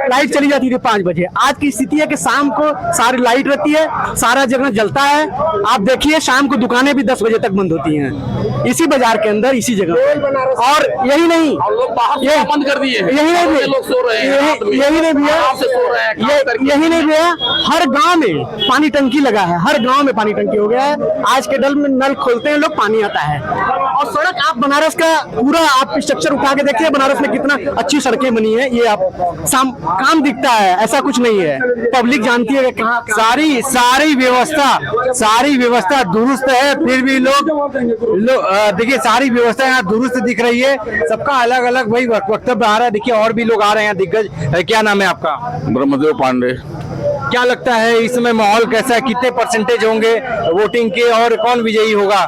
लाइट चली जाती थी 5 बजे। आज की स्थिति है कि शाम को सारी लाइट रहती है, सारा जगह जलता है। आप देखिए शाम को दुकानें भी 10 बजे तक बंद होती हैं, इसी बाजार के अंदर, इसी जगह। और यही नहीं, लोग बाहर बंद कर दिए। यही नहीं भैया, लोग सो रहे हैं, यही नहीं भैया, आराम से सो रहे हैं, काम करके। यही नहीं भैया, हर गांव में पानी टंकी लगा है, हर गांव में पानी टंकी हो गया है। आज के डल में नल खोलते हैं लोग, पानी आता है। और सड़क आप बनारस का पूरा आप स्ट्रक्चर उठा के देखिए, बनारस में कितना अच्छी सड़कें बनी है, ये आप काम दिखता है, ऐसा कुछ नहीं है। पब्लिक जानती है कि कहाँ सारी व्यवस्था दुरुस्त है, फिर भी लोग देखिए सारी व्यवस्था यहाँ दुरुस्त दिख रही है। सबका अलग अलग वही वक्तव्य आ रहा है। देखिए और भी लोग आ रहे हैं, दिग्गज। क्या नाम है आपका? ब्रह्मदेव पांडे। क्या लगता है इस समय माहौल कैसा है, कितने परसेंटेज होंगे वोटिंग के और कौन विजयी होगा?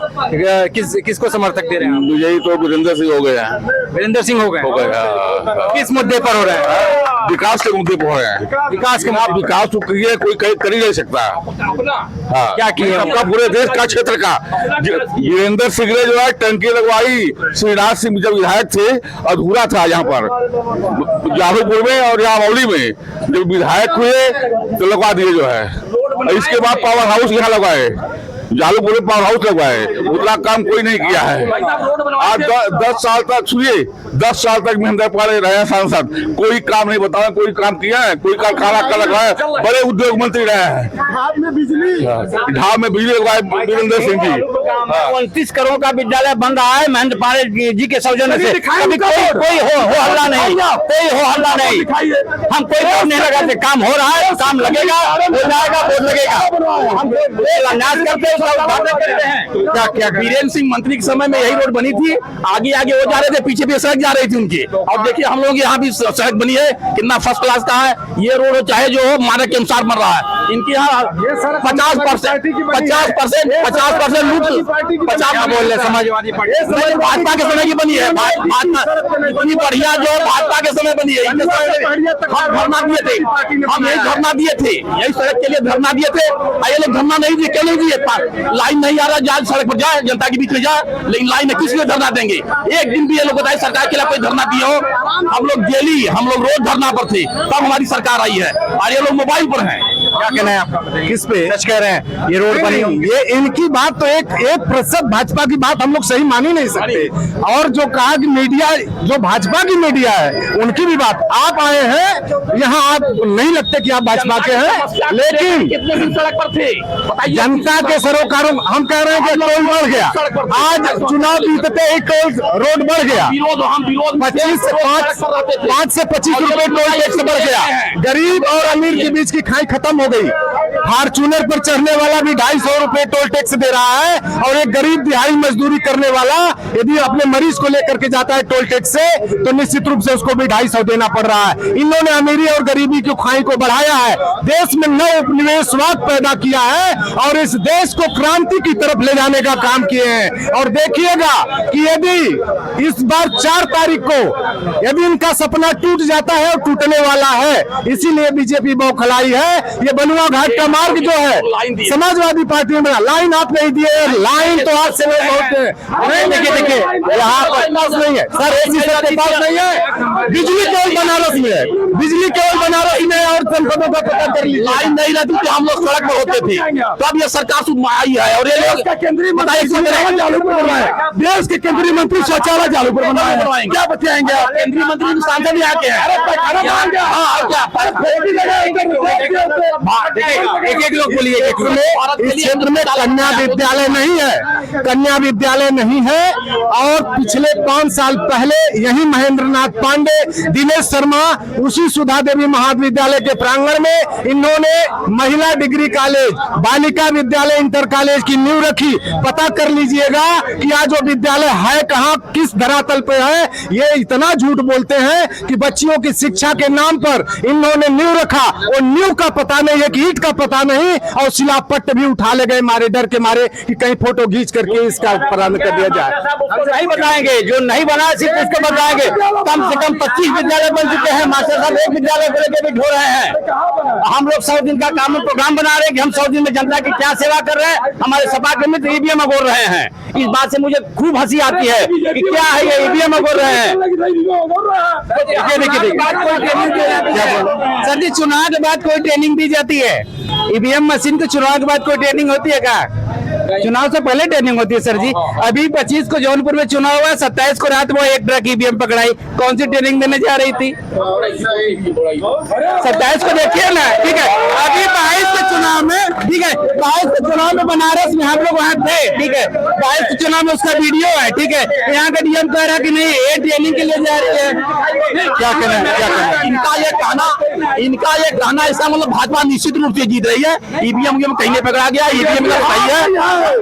किसको समर्थक दे रहे हैं? विजयी तो वीरेंद्र सिंह हो गए हैं। वीरेंद्र सिंह हो गए। किस मुद्दे पर हो रहे हैं? विकास के मुद्दे पर हो रहे हैं। विकास के आप विकास तो करिए, कोई कर ही नहीं सकता। हाँ, क्या किए? सबका पूरे देश का क्षेत्र का। वीरेंद्र सिंह ने जो है टंकी लगवाई, श्रीनाथ सिंह जब विधायक थे अधूरा था यहाँ पर जादूपुर में, और यहाँ मौली में जब विधायक हुए तो लगवा दिए जो है। इसके बाद पावर हाउस यहाँ लगवाए, जालूपुर में पावर हाउस लगवाए, उतना काम कोई नहीं किया है। आज 10 साल तक सुनिए, 10 साल तक महेंद्र पांडे रहे सांसद, कोई काम नहीं बताया, कोई काम किया है, कोई कारखाना का लगवाया, बड़े उद्योग मंत्री रहे हैं। ढाब में बिजली लगवाए वीरेंद्र सिंह जी। 29 करोड़ का विद्यालय बन रहा है महेंद्र पांडे जी के सौजन्य से। कभी कोई हो हल्ला नहीं, कोई हो हल्ला नहीं। हम कोई काम नहीं लगाते, काम हो रहा है, काम लगेगा, हो जाएगा, वोट लगेगा। हम नाच करते क्या वीरेंद्र सिंह मंत्री के समय में यही रोड बनी थी, आगे आगे वो जा रहे थे, पीछे पीछे सड़क जा रही थी उनकी। और देखिए हम लोग यहाँ भी सड़क बनी है, कितना फर्स्ट क्लास का है। ये रोड चाहे जो हो मानक के अनुसार बन रहा है। इनके यहाँ 50% लूट, 50 बोल रहे समाजवादी पार्टी भाजपा के समय की बनी है। इतनी बढ़िया जो भाजपा के समय बनी है। हम धरना दिए थे, हम यही धरना दिए थे, यही सड़क के लिए धरना दिए थे। ये लोग धरना नहीं दिए, क्या नहीं दिए? लाइन नहीं आ रहा, जाए सड़क पर जाए, जनता के बीच में जाए, लेकिन लाइन में किस लिए धरना देंगे? एक दिन भी ये लोग बताए सरकार के लिए कोई धरना दिए हो? हम लोग डेली, हम लोग रोज धरना पर थे, तब हमारी सरकार आई है, और ये लोग मोबाइल पर हैं। क्या कहना है आपका? किस पे सच कह रहे हैं, ये रोड बनी होगी। ये इनकी बात तो एक प्रतिशत भाजपा की बात हम लोग सही मान ही नहीं सकते। और जो कहा कि मीडिया, जो भाजपा की मीडिया है, उनकी भी बात। आप आए हैं यहाँ, आप नहीं लगते कि आप भाजपा के हैं, लेकिन कितने दिन सड़क पर थे जनता के सरोकारों, हम कह रहे हैं कि टोल बढ़ गया। आज चुनाव जीतते ही टोल रोड बढ़ गया। हम विरोध 5 से 25 रुपए टोल टैक्स बढ़ गया। गरीब और अमीर के बीच की खाई खत्म हो गई। फॉर्च्यूनर पर चढ़ने वाला भी 250 रुपए टोल टैक्स दे रहा है, और एक गरीब दिहाड़ी मजदूरी करने वाला यदि अपने मरीज को लेकर के जाता है टोल टैक्स से, तो निश्चित रूप से उसको भी 250 देना पड़ रहा है। इन्होंने अमीरी और गरीबी की खाई को बढ़ाया है, देश में नव उपनिवेशवाद पैदा किया है, और इस देश को क्रांति की तरफ ले जाने का काम किए हैं। और देखिएगा कि यदि इस बार 4 तारीख को यदि इनका सपना टूट जाता है, और टूटने वाला है, इसीलिए बीजेपी बौखलाई है। ये बनुआ घाट का मार्ग जो है समाजवादी पार्टी में लाइन आप नहीं दिए, लाइन तो आज से देखिए यहाँ पर पास नहीं है सर, ऐसी सड़क के पास नहीं है। बिजली केवल बनारस में है, बिजली केवल बनारस में है, और जनपदों का पता कर लीजिए। लाइन नहीं रहती थी, हम लोग सड़क पर होते थे, तो अब ये सरकार सुध आई है। और ये केंद्रीय देश के केंद्रीय मंत्री शौचालय चालू पर बनाए, क्या बताएंगे? केंद्रीय मंत्री सांसद ही आके हैं। एक लोग बोलिए। इस क्षेत्र में कन्या विद्यालय नहीं है, कन्या विद्यालय नहीं है। और पिछले 5 साल पहले यही महेंद्र नाथ पांडे, दिनेश शर्मा, उसी सुधा देवी महाविद्यालय के प्रांगण में इन्होंने महिला degree college, Balika Vidyalaya, inter college की नींव रखी। पता कर लीजिएगा कि आज वो विद्यालय है कहाँ, किस धरातल पे है। ये इतना झूठ बोलते हैं कि बच्चियों की शिक्षा के नाम पर इन्होंने नींव रखा, और नींव का पता नहीं, एक ईंट का पता नहीं, और शिलापट्ट भी उठा ले गए मारे, डर के मारे कि कहीं फोटो खींच करके इसका प्रारंभ कर दिया जाए। नहीं बताएंगे, जो नहीं बना सिर्फ उसको बताएंगे। कम से कम 25 विद्यालय बन चुके हैं, मास्टर साहब एक विद्यालय को लेकर भी ढो रहे हैं। हम लोग 100 दिन का काम प्रोग्राम बना रहे हैं कि हम 100 दिन में जनता की क्या सेवा कर रहे हैं। हमारे सपा के मित्र ईवीएम अगोर रहे हैं। इस बात से मुझे खूब हंसी आती है कि क्या है ये ईवीएम अगोर रहे हैं। सर जी, चुनाव के बाद कोई ट्रेनिंग दी जाती है? ईवीएम मशीन की चुनाव के बाद कोई ट्रेनिंग होती है क्या? चुनाव से पहले ट्रेनिंग होती है सर जी। अभी 25 को जौनपुर में चुनाव हुआ, 27 को रात में एक ट्रक ईवीएम पकड़ाई, कौन सी ट्रेनिंग देने जा रही थी? 27 को देखिए ना, ठीक है। अभी 22 के चुनाव में, ठीक है, 22 के चुनाव में बनारस में हम लोग वहाँ थे, ठीक है। 22 के चुनाव में उसका वीडियो है, ठीक है। यहाँ का डीएम कह रहा है कि नहीं ये ट्रेनिंग के लिए जा रही है। क्या कहना है, क्या कहना है? इनका ये कहना ऐसा मतलब भाजपा निश्चित रूप से जीत रही है। ईवीएम कहीं नहीं पकड़ा गया, ईवीएम का सही है,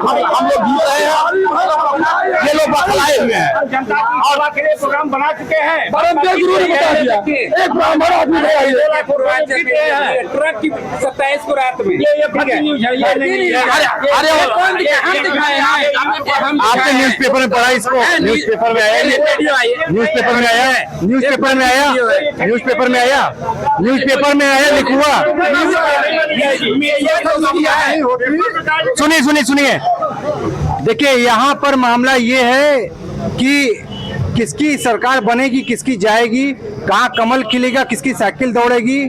हम लोग जीत रहे हैं। ये लोग बखलाए हुए हैं और प्रोग्राम बना चुके हैं। एक ब्राह्मण आदमी ट्रक की 27 को रात में आपने न्यूज़पेपर में पढ़ा इसको? न्यूज़पेपर में आया, न्यूज़पेपर में आया, न्यूज़पेपर में आया, न्यूज़पेपर में आया, न्यूज़पेपर में आया लिखा। सुनिए सुनिए सुनिए, देखिए यहाँ पर मामला ये है कि किसकी सरकार बनेगी, किसकी जाएगी, कहाँ कमल खिलेगा, किसकी साइकिल दौड़ेगी,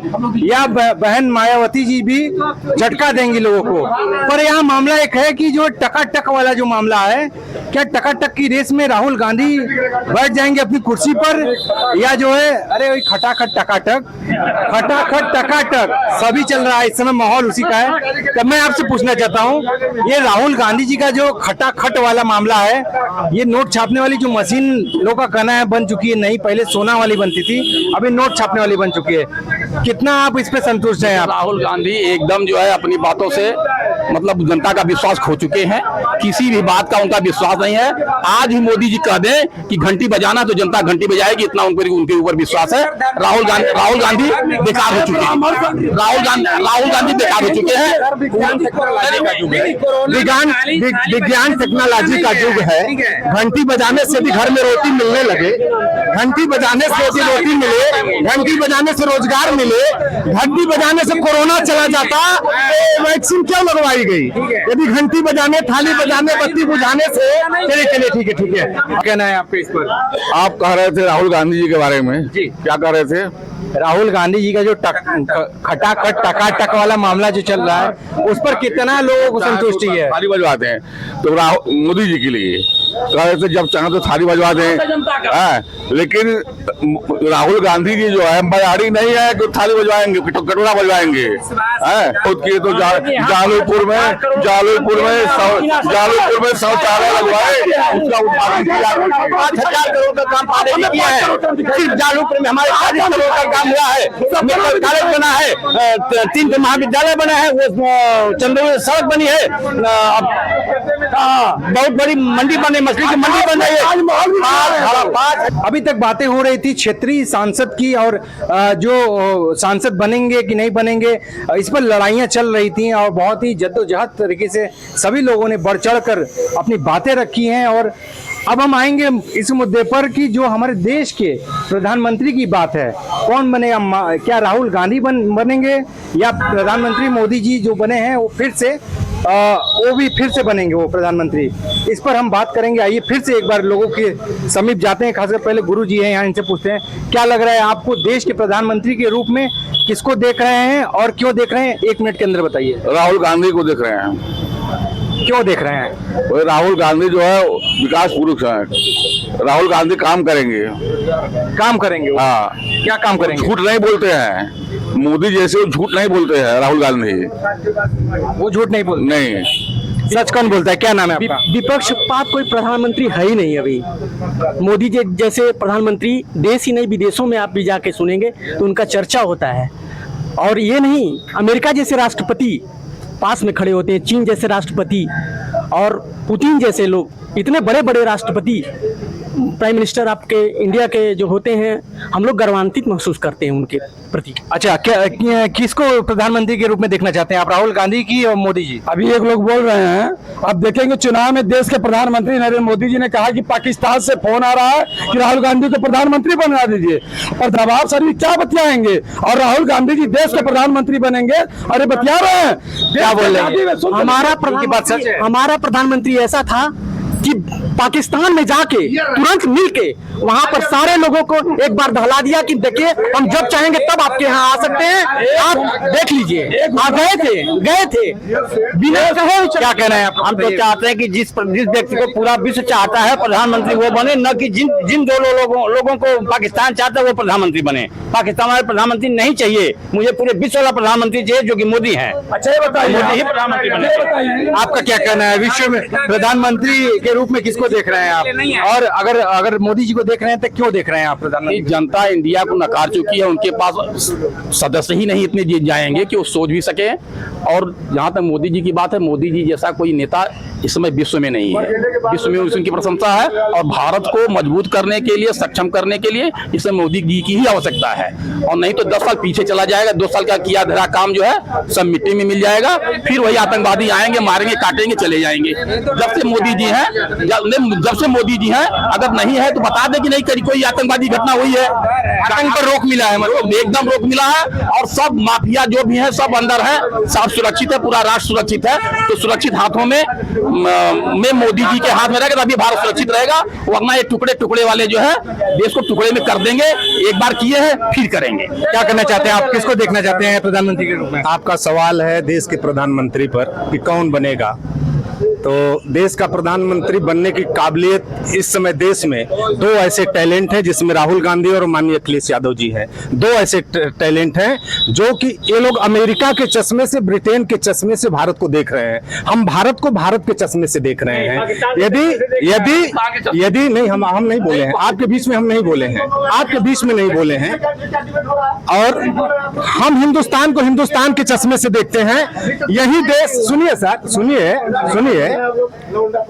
या बहन मायावती जी भी झटका देंगी लोगों को। पर यहाँ मामला एक है कि जो टकाटक वाला जो मामला है, क्या टकाटक की रेस में राहुल गांधी बैठ जाएंगे अपनी कुर्सी पर, या जो है अरे वही खटाखट टकाटक, खटाखट टकाटक सभी चल रहा है इस समय, माहौल उसी का है। तब मैं आपसे पूछना चाहता हूँ, ये राहुल गांधी जी का जो खटाखट वाला मामला है, ये नोट छापने वाली जो मशीन लोगों का कहना है बन चुकी है, नहीं पहले सोना वाली बनती थी, अभी नोट छापने वाली बन चुकी है, कितना आप इस पे संतुष्ट हैं? आप राहुल गांधी एकदम जो है अपनी बातों से मतलब जनता का विश्वास खो चुके हैं, किसी भी बात का उनका विश्वास नहीं है। आज ही मोदी जी कह दें कि घंटी बजाना तो जनता घंटी बजाएगी, इतना उनके ऊपर विश्वास है। राहुल गांधी बेकार हो चुके हैं, राहुल गांधी बेकार हो चुके हैं। विज्ञान टेक्नोलॉजी का युग है, घंटी बजाने से भी घर में रोटी मिलने लगे, घंटी बजाने से रोटी मिले, घंटी बजाने से रोजगार मिले, घंटी बजाने से कोरोना चला जाता, वैक्सीन क्यों लगवाई गई? यदि घंटी बजाने, थाली बजाने, बत्ती बुझाने से, चलिए ठीक है ठीक है। कहना है आपके इस पर? आप कह रहे थे राहुल गांधी जी के बारे में जी, क्या कह रहे थे? राहुल गांधी जी का जो खटाखट टकाटक वाला मामला जो चल रहा है, उस पर कितना लोगों को संतुष्टि है? थाली बजवाते हैं तो मोदी जी के लिए कह रहे थे जब चाहे तो थाली बजवा दें, लेकिन राहुल गांधी जी जो है बयाड़ी नहीं है कि थाली बजवाएंगे, कटोरा बजवाएंगे। खुद की तो जालूपुर में शौचालय लगवाए, उसका उत्पादन किया। 5,000 करोड़ का काम पाने ने किया है, सिर्फ जालूपुर में हमारे 40 करोड़ का काम हुआ है। मेडिकल कॉलेज बना है, 3 महाविद्यालय बना है, वो चंद्रपुर सड़क बनी है, बहुत बड़ी मंडी बने, मछली की मंडी बन रही है। अभी तक बातें हो रही थी क्षेत्रीय सांसद की, और जो सांसद बनेंगे कि नहीं बनेंगे, इस पर लड़ाइयां चल रही थी, और बहुत ही जद्दोजहद तरीके से सभी लोगों ने बढ़ चढ़कर अपनी बातें रखी हैं। और अब हम आएंगे इस मुद्दे पर कि जो हमारे देश के प्रधानमंत्री की बात है, कौन बनेगा? क्या राहुल गांधी बनेंगे, या प्रधानमंत्री मोदी जी जो बने हैं वो फिर से वो भी फिर से बनेंगे वो प्रधानमंत्री? इस पर हम बात करेंगे। आइए फिर से एक बार लोगों के समीप जाते हैं, खासकर पहले गुरु जी हैं यहाँ, इनसे पूछते हैं क्या लग रहा है आपको, देश के प्रधानमंत्री के रूप में किसको देख रहे हैं और क्यों देख रहे हैं? 1 मिनट के अंदर बताइए। राहुल गांधी को देख रहे हैं। क्यों देख रहे हैं? राहुल गांधी जो है विकास पुरुष है, राहुल गांधी काम करेंगे। काम करेंगे? हाँ। क्या काम करेंगे? झूठ नहीं बोलते हैं, मोदी जैसे झूठ नहीं बोलते हैं राहुल गांधी। वो झूठ नहीं बोलते? नहीं। सच कौन बोलता है? क्या नाम है आपका? विपक्ष पात कोई प्रधानमंत्री है ही नहीं अभी। मोदी जी जैसे प्रधानमंत्री देश ही नहीं विदेशों में आप भी जाके सुनेंगे तो उनका चर्चा होता है। और ये नहीं, अमेरिका जैसे राष्ट्रपति पास में खड़े होते हैं, चीन जैसे राष्ट्रपति और पुतिन जैसे लोग, इतने बड़े बड़े राष्ट्रपति, प्राइम मिनिस्टर आपके इंडिया के जो होते हैं, हम लोग गर्वान्वित महसूस करते हैं उनके प्रति। अच्छा, क्या किसको प्रधानमंत्री के रूप में देखना चाहते हैं आप, राहुल गांधी की और मोदी जी? अभी एक लोग बोल रहे हैं, अब देखेंगे चुनाव में देश के प्रधानमंत्री नरेंद्र मोदी जी ने कहा कि पाकिस्तान से फोन आ रहा है कि राहुल गांधी को प्रधानमंत्री बना दीजिए, और दबाव सर क्या बतियाएंगे, और राहुल गांधी जी देश के प्रधानमंत्री बनेंगे? अरे बतिया रहे हैं, क्या बोल रहे हैं? हमारा प्रधानमंत्री ऐसा था कि पाकिस्तान में जाके तुरंत मिलके वहां पर सारे लोगों को एक बार दहला दिया कि देखिए हम जब चाहेंगे तब आपके यहाँ आ सकते हैं, आप देख लीजिए। आप गए थे बिना कहे। क्या कहना है आप? हम तो चाहते हैं कि जिस व्यक्ति को पूरा विश्व चाहता है प्रधानमंत्री वो बने, न कि जिन दो लोगों को पाकिस्तान चाहता है वो प्रधानमंत्री बने। पाकिस्तान वाले प्रधानमंत्री नहीं चाहिए, मुझे पूरे विश्व वाला प्रधानमंत्री चाहिए जो कि मोदी है। अच्छा, ये बताइए मोदी ही प्रधानमंत्री बने। आपका क्या कहना है? विश्व में प्रधानमंत्री के रूप में किसको देख रहे हैं आप? और अगर मोदी जी को देख रहे हैं तो क्यों देख रहे हैं आप प्रधानमंत्री? जनता इंडिया को नकार चुकी है, उनके पास सदस्य ही नहीं इतने जीत जाएंगे कि वो सोच भी सके। और जहां तक मोदी जी की बात है, मोदी जी जैसा कोई नेता इस समय विश्व में नहीं है। विश्व में उनकी प्रशंसा है और भारत को मजबूत करने के लिए, सक्षम करने के लिए इसमें मोदी जी की ही आवश्यकता है। और नहीं तो 10 साल पीछे चला जाएगा। 2 साल का किया धरा काम जो है सब मिट्टी में मिल जाएगा। फिर वही आतंकवादी आएंगे, मारेंगे, काटेंगे, चले जाएंगे। जब से मोदी जी हैं, अगर नहीं है तो बता दे कि नहीं कहीं कोई आतंकवादी घटना हुई है। आतंक पर रोक मिला है, मतलब एकदम रोक मिला है। और सब माफिया जो भी है सब अंदर है, सब सुरक्षित है, पूरा राष्ट्र सुरक्षित है। तो सुरक्षित हाथों में मोदी जी के हाथ में रहेगा तभी भारत सुरक्षित रहेगा। वरना ये टुकड़े वाले जो है देश को टुकड़े में कर देंगे। एक बार किए हैं फिर करेंगे। क्या करना चाहते हैं आप? किसको देखना चाहते हैं प्रधानमंत्री के रूप में? आपका सवाल है देश के प्रधानमंत्री पर कि कौन बनेगा। तो देश का प्रधानमंत्री बनने की काबिलियत इस समय देश में 2 ऐसे टैलेंट हैं, जिसमें राहुल गांधी और माननीय अखिलेश यादव जी हैं। 2 ऐसे टैलेंट हैं जो कि ये लोग अमेरिका के चश्मे से, ब्रिटेन के चश्मे से भारत को देख रहे हैं। हम भारत को भारत के चश्मे से देख रहे हैं। यदि नहीं, हम नहीं बोले हैं आपके बीच में, हम नहीं बोले हैं आपके बीच में, नहीं बोले हैं। और हम हिंदुस्तान को हिंदुस्तान के चश्मे से देखते हैं। यही देश, सुनिए सर, सुनिए,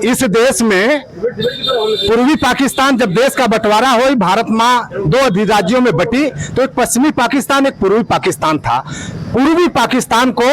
इस देश में पूर्वी पाकिस्तान, जब देश का बंटवारा हुई, भारत माँ 2 अधिराज्यों में बटी, तो एक पश्चिमी पाकिस्तान, एक पूर्वी पाकिस्तान था। पूर्वी पाकिस्तान को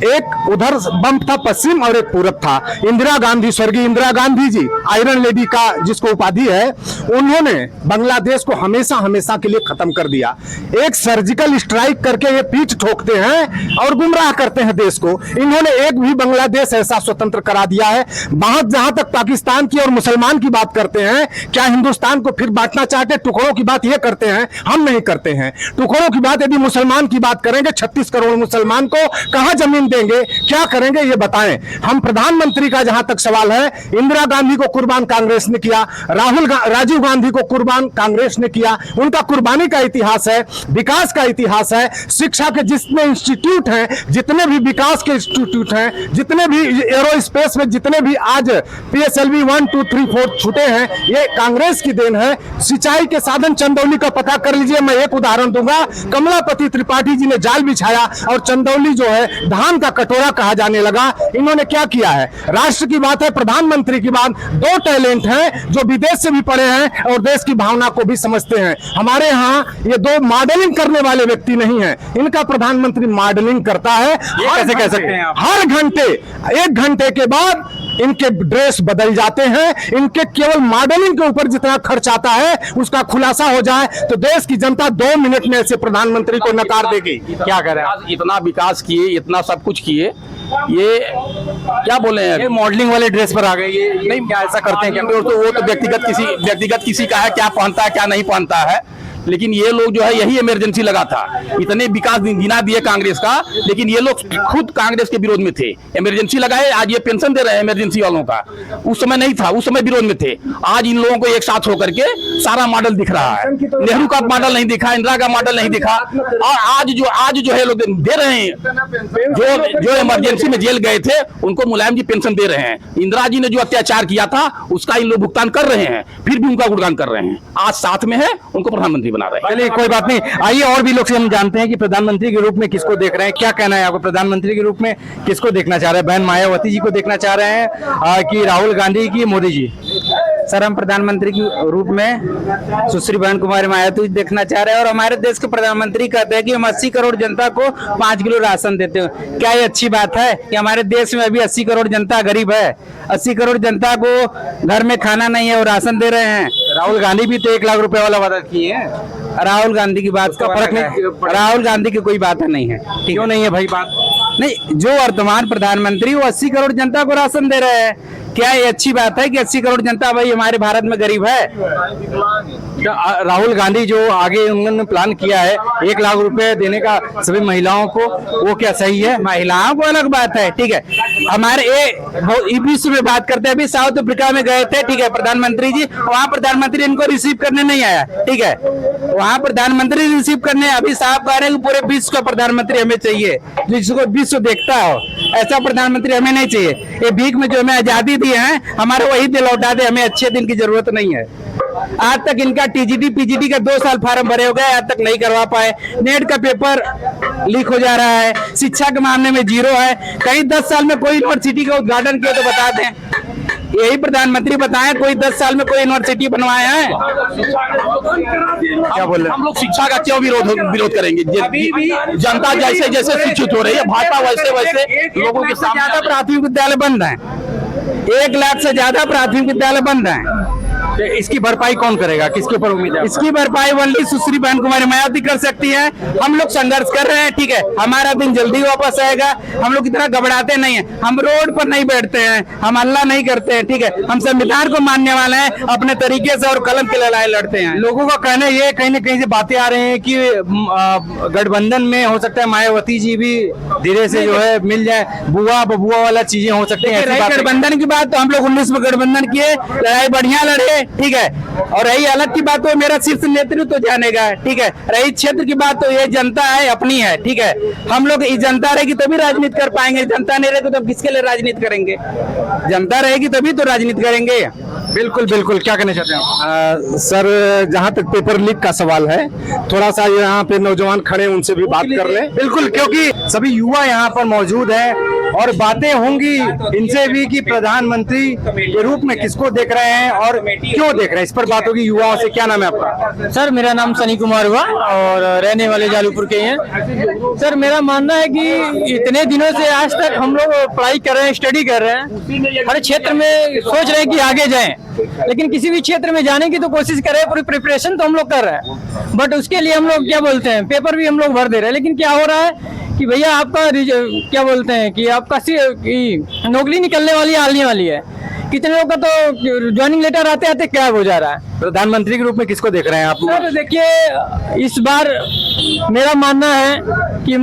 एक उधर बम था पश्चिम और एक पूरब था। इंदिरा गांधी, स्वर्गीय इंदिरा गांधी जी, आयरन लेडी का जिसको उपाधि है, उन्होंने बांग्लादेश को हमेशा के लिए खत्म कर दिया। एक सर्जिकल स्ट्राइक करके ये पीठ ठोकते हैं और गुमराह करते हैं देश को। इन्होंने एक भी बांग्लादेश ऐसा स्वतंत्र करा दिया है। जहां तक पाकिस्तान की और मुसलमान की बात करते हैं, क्या हिंदुस्तान को फिर बांटना चाहते? टुकड़ों की बात ये करते हैं, हम नहीं करते हैं टुकड़ों की बात। यदि मुसलमान की बात करेंगे, 36 करोड़ मुसलमान को कहां जमीन देंगे, क्या करेंगे, ये बताएं। हम प्रधानमंत्री का जहां तक सवाल है, इंदिरा गांधी को कुर्बान कांग्रेस ने किया, राजीव गांधी को कुर्बान कांग्रेस ने किया। उनका कुर्बानी का इतिहास है, विकास का इतिहास है। शिक्षा के जितने इंस्टीट्यूट हैं, जितने भी विकास के इंस्टीट्यूट हैं, जितने भी एरोस्पेस में जितने भी आज PSLV 1, 2, 3, 4 छूटे हैं, ये कांग्रेस की देन है। सिंचाई के साधन चंदौली का पता कर लीजिए। मैं एक उदाहरण दूंगा, कमलापति त्रिपाठी जी ने जाल बिछाया और चंदौली जो है धान का कटोरा कहा जाने लगा। इन्होंने क्या किया है? राष्ट्र की बात है, प्रधानमंत्री की बात। 2 टैलेंट हैं जो विदेश से भी पढ़े हैं और देश की भावना को भी समझते हैं। हमारे यहाँ ये 2 मॉडलिंग करने वाले व्यक्ति नहीं है। इनका प्रधानमंत्री मॉडलिंग करता है। कैसे कह सकते हैं आप? हर घंटे, 1 घंटे के बाद इनके ड्रेस बदल जाते हैं। इनके केवल मॉडलिंग के ऊपर जितना खर्च आता है उसका खुलासा हो जाए तो देश की जनता 2 मिनट में ऐसे प्रधानमंत्री को नकार देगी। क्या कह रहे हैं? इतना विकास किए, इतना सब कुछ किए, ये क्या बोले हैं? ये मॉडलिंग वाले ड्रेस पर आ गए। ये नहीं, क्या ऐसा करते हैं क्या? वो तो व्यक्तिगत किसी का है, क्या पहनता है क्या नहीं पहनता है। लेकिन ये लोग जो है यही इमरजेंसी लगा था। इतने विकास गिना दिए कांग्रेस का, लेकिन ये लोग खुद कांग्रेस के विरोध में थे। इमरजेंसी लगाए, आज ये पेंशन दे रहे हैं इमरजेंसी वालों का। उस समय नहीं था, उस समय विरोध में थे। आज इन लोगों को एक साथ होकर के सारा मॉडल दिख रहा है। नेहरू का मॉडल नहीं दिखा, इंदिरा का मॉडल नहीं दिखा। और आज जो है लोग दे रहे हैं, जो इमरजेंसी में जेल गए थे उनको मुलायम जी पेंशन दे रहे हैं। इंदिरा जी ने जो अत्याचार किया था उसका इन लोग भुगतान कर रहे हैं, फिर भी उनका गुणगान कर रहे हैं। आज साथ में है, उनको प्रधानमंत्री बना रहे हैं। चलिए कोई बात नहीं, आइए और भी लोग से हम जानते हैं कि प्रधानमंत्री के रूप में किसको देख रहे हैं। क्या कहना है आपको? प्रधानमंत्री के रूप में किसको देखना चाह रहे हैं? बहन मायावती जी को देखना चाह रहे हैं कि राहुल गांधी की, मोदी जी? सर, हम प्रधानमंत्री के रूप में सुश्री बहन कुमारी मायावती देखना चाह रहे हैं। और हमारे देश के प्रधानमंत्री कहते हैं कि हम 80 करोड़ जनता को 5 किलो राशन देते हैं। क्या ये अच्छी बात है कि हमारे देश में अभी 80 करोड़ जनता गरीब है? 80 करोड़ जनता को घर में खाना नहीं है और राशन दे रहे हैं। राहुल गांधी भी तो 1 लाख रुपए वाला वादा किए हैं। राहुल गांधी की बात का फर्क नहीं, राहुल गांधी की कोई बात नहीं है। क्यों नहीं है भाई बात? नहीं, जो वर्तमान प्रधानमंत्री वो 80 करोड़ जनता को राशन दे रहे हैं। क्या ये अच्छी बात है कि 80 करोड़ जनता भाई हमारे भारत में गरीब है? राहुल गांधी जो आगे उन्होंने प्लान किया है 1 लाख रुपए देने का सभी महिलाओं को, वो क्या सही है? महिलाओं को अलग बात है, ठीक है। हमारे विश्व में बात करते हैं, अभी साउथ अफ्रीका में गए थे, ठीक है, प्रधानमंत्री जी, वहाँ प्रधानमंत्री इनको रिसीव करने नहीं आया, ठीक है। वहाँ प्रधानमंत्री रिसीव करने, अभी साहब कह रहे हैं कि पूरे विश्व का प्रधानमंत्री हमें चाहिए, जिसको विश्व देखता हो, ऐसा प्रधानमंत्री हमें नहीं चाहिए। ये भीख में जो हमें आजादी दी है, हमारे वही दिल लौटा दे, हमें अच्छे दिन की जरूरत नहीं है। आज तक इनका टीजीटी पीजीटी का 2 साल फार्म भरे हो गए, आज तक नहीं करवा पाए। नेट का पेपर लीक हो जा रहा है, शिक्षा के मामले में जीरो है। कहीं 10 साल में कोई यूनिवर्सिटी का उद्घाटन किया तो बता दें, यही प्रधानमंत्री बताएं कोई 10 साल में कोई यूनिवर्सिटी बनवाया है? क्या बोल रहे हैं? हम लोग शिक्षा का क्यों विरोध करेंगे? जनता जैसे जैसे शिक्षित हो रही है, भाजपा वैसे वैसे लोगों के सामने ज्यादा प्राथमिक विद्यालय बंद है, 1 लाख से ज्यादा प्राथमिक विद्यालय बंद है। तो इसकी भरपाई कौन करेगा? किसके ऊपर उम्मीद है? इसकी भरपाई ओनली सुश्री बहन कुमारी मायावती कर सकती है। हम लोग संघर्ष कर रहे हैं, ठीक है, हमारा दिन जल्दी वापस आएगा। हम लोग इतना घबराते नहीं है, हम रोड पर नहीं बैठते हैं, हम हल्ला नहीं करते हैं, ठीक है। हम संविधान को मानने वाले हैं, अपने तरीके से और कलम की लड़ाई लड़ते हैं। लोगों का कहना ये कहीं न कहीं से बातें आ रही हैं कि गठबंधन में हो सकता है मायावती जी भी धीरे से जो है मिल जाए, बुआ बबुआ वाला चीजें हो सकती हैं। ऐसी बातें- गठबंधन की बात तो हम लोग 19 में गठबंधन किए, लड़ाई बढ़िया लड़े, ठीक है। और रही अलग की बात तो मेरा शीर्ष नेतृत्व तो जानेगा, ठीक है। रही क्षेत्र की बात तो ये जनता है, अपनी है, ठीक है। हम लोग इस जनता रहेगी तभी राजनीति कर पाएंगे, जनता नहीं रहेगी तो किसके लिए राजनीति करेंगे? जनता रहेगी तभी तो राजनीति करेंगे। बिल्कुल बिल्कुल, क्या कहना चाहते हैं? सर, जहाँ तक पेपर लीक का सवाल है, थोड़ा सा यहाँ पे नौजवान खड़े हैं, उनसे भी बात कर लें। बिल्कुल, क्योंकि सभी युवा यहाँ पर मौजूद हैं और बातें होंगी इनसे भी कि प्रधानमंत्री के रूप में किसको देख रहे हैं और क्यों देख रहे हैं, इस पर बात होगी युवाओं से। क्या नाम है आपका? सर मेरा नाम सनी कुमार हुआ और रहने वाले जालूपुर के हैं। सर मेरा मानना है कि इतने दिनों से आज तक हम लोग पढ़ाई कर रहे हैं, स्टडी कर रहे हैं, हर क्षेत्र में सोच रहे हैं कि आगे जाएं, लेकिन किसी भी क्षेत्र में जाने की तो कोशिश कर रहे हैं, पूरी प्रिपरेशन तो हम लोग कर रहे हैं, बट उसके लिए हम लोग क्या बोलते हैं, पेपर भी हम लोग भर दे रहे हैं। लेकिन क्या हो रहा है कि भैया आपका क्या बोलते हैं कि आपका नौकरी निकलने वाली है, आने वाली है। कितने लोग का तो ज्वाइनिंग लेटर आते आते गायब हो जा रहा है। प्रधानमंत्री के रूप में किसको देख रहे हैं आप? सर देखिए, इस बार मेरा मानना है कि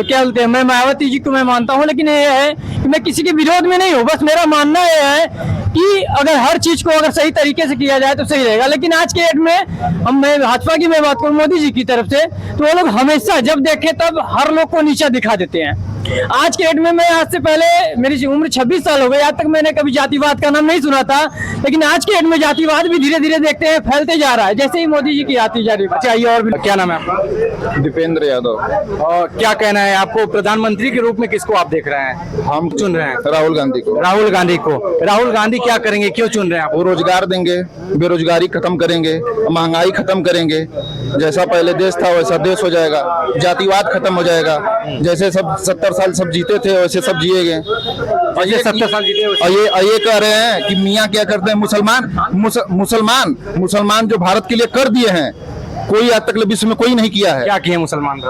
क्या बोलते हैं, मैं मायावती जी को मैं मानता हूँ, लेकिन ये है कि मैं किसी के विरोध में नहीं हूँ। बस मेरा मानना ये है कि अगर हर चीज को अगर सही तरीके से किया जाए तो सही रहेगा। लेकिन आज के डेट में मैं भाजपा की मैं बात करूँ, मोदी जी की तरफ से, तो वो लोग हमेशा जब देखे तब हर लोग को नीचा दिखा देते हैं। आज के डेट में मैं आज से पहले मेरी उम्र 26 साल हो गई, आज तक मैंने कभी जातिवाद का नाम नहीं सुना था, लेकिन आज के डेट में जातिवाद भी धीरे धीरे देखते हैं फैलते जा रहा है, जैसे ही मोदी जी की आती जा रही है। चाहिए और भी। क्या नाम है आपका? दीपेंद्र यादव। और क्या कहना है आपको, प्रधानमंत्री के रूप में किसको आप देख रहे हैं? हम चुन रहे हैं राहुल गांधी को। राहुल गांधी को। राहुल गांधी क्या करेंगे, क्यों चुन रहे हैं आप? वो रोजगार देंगे, बेरोजगारी खत्म करेंगे, महंगाई खत्म करेंगे, जैसा पहले देश था वैसा देश हो जाएगा, जातिवाद खत्म हो जाएगा, जैसे सब 70 साल सब जीते थे वैसे सब जिए गए। और ये 70 साल जीते और ये कह रहे हैं कि मियाँ क्या करते हैं, मुसलमान जो भारत के लिए कर दिए हैं, कोई आज तक विश्व में कोई नहीं किया है। क्या किए मुसलमान?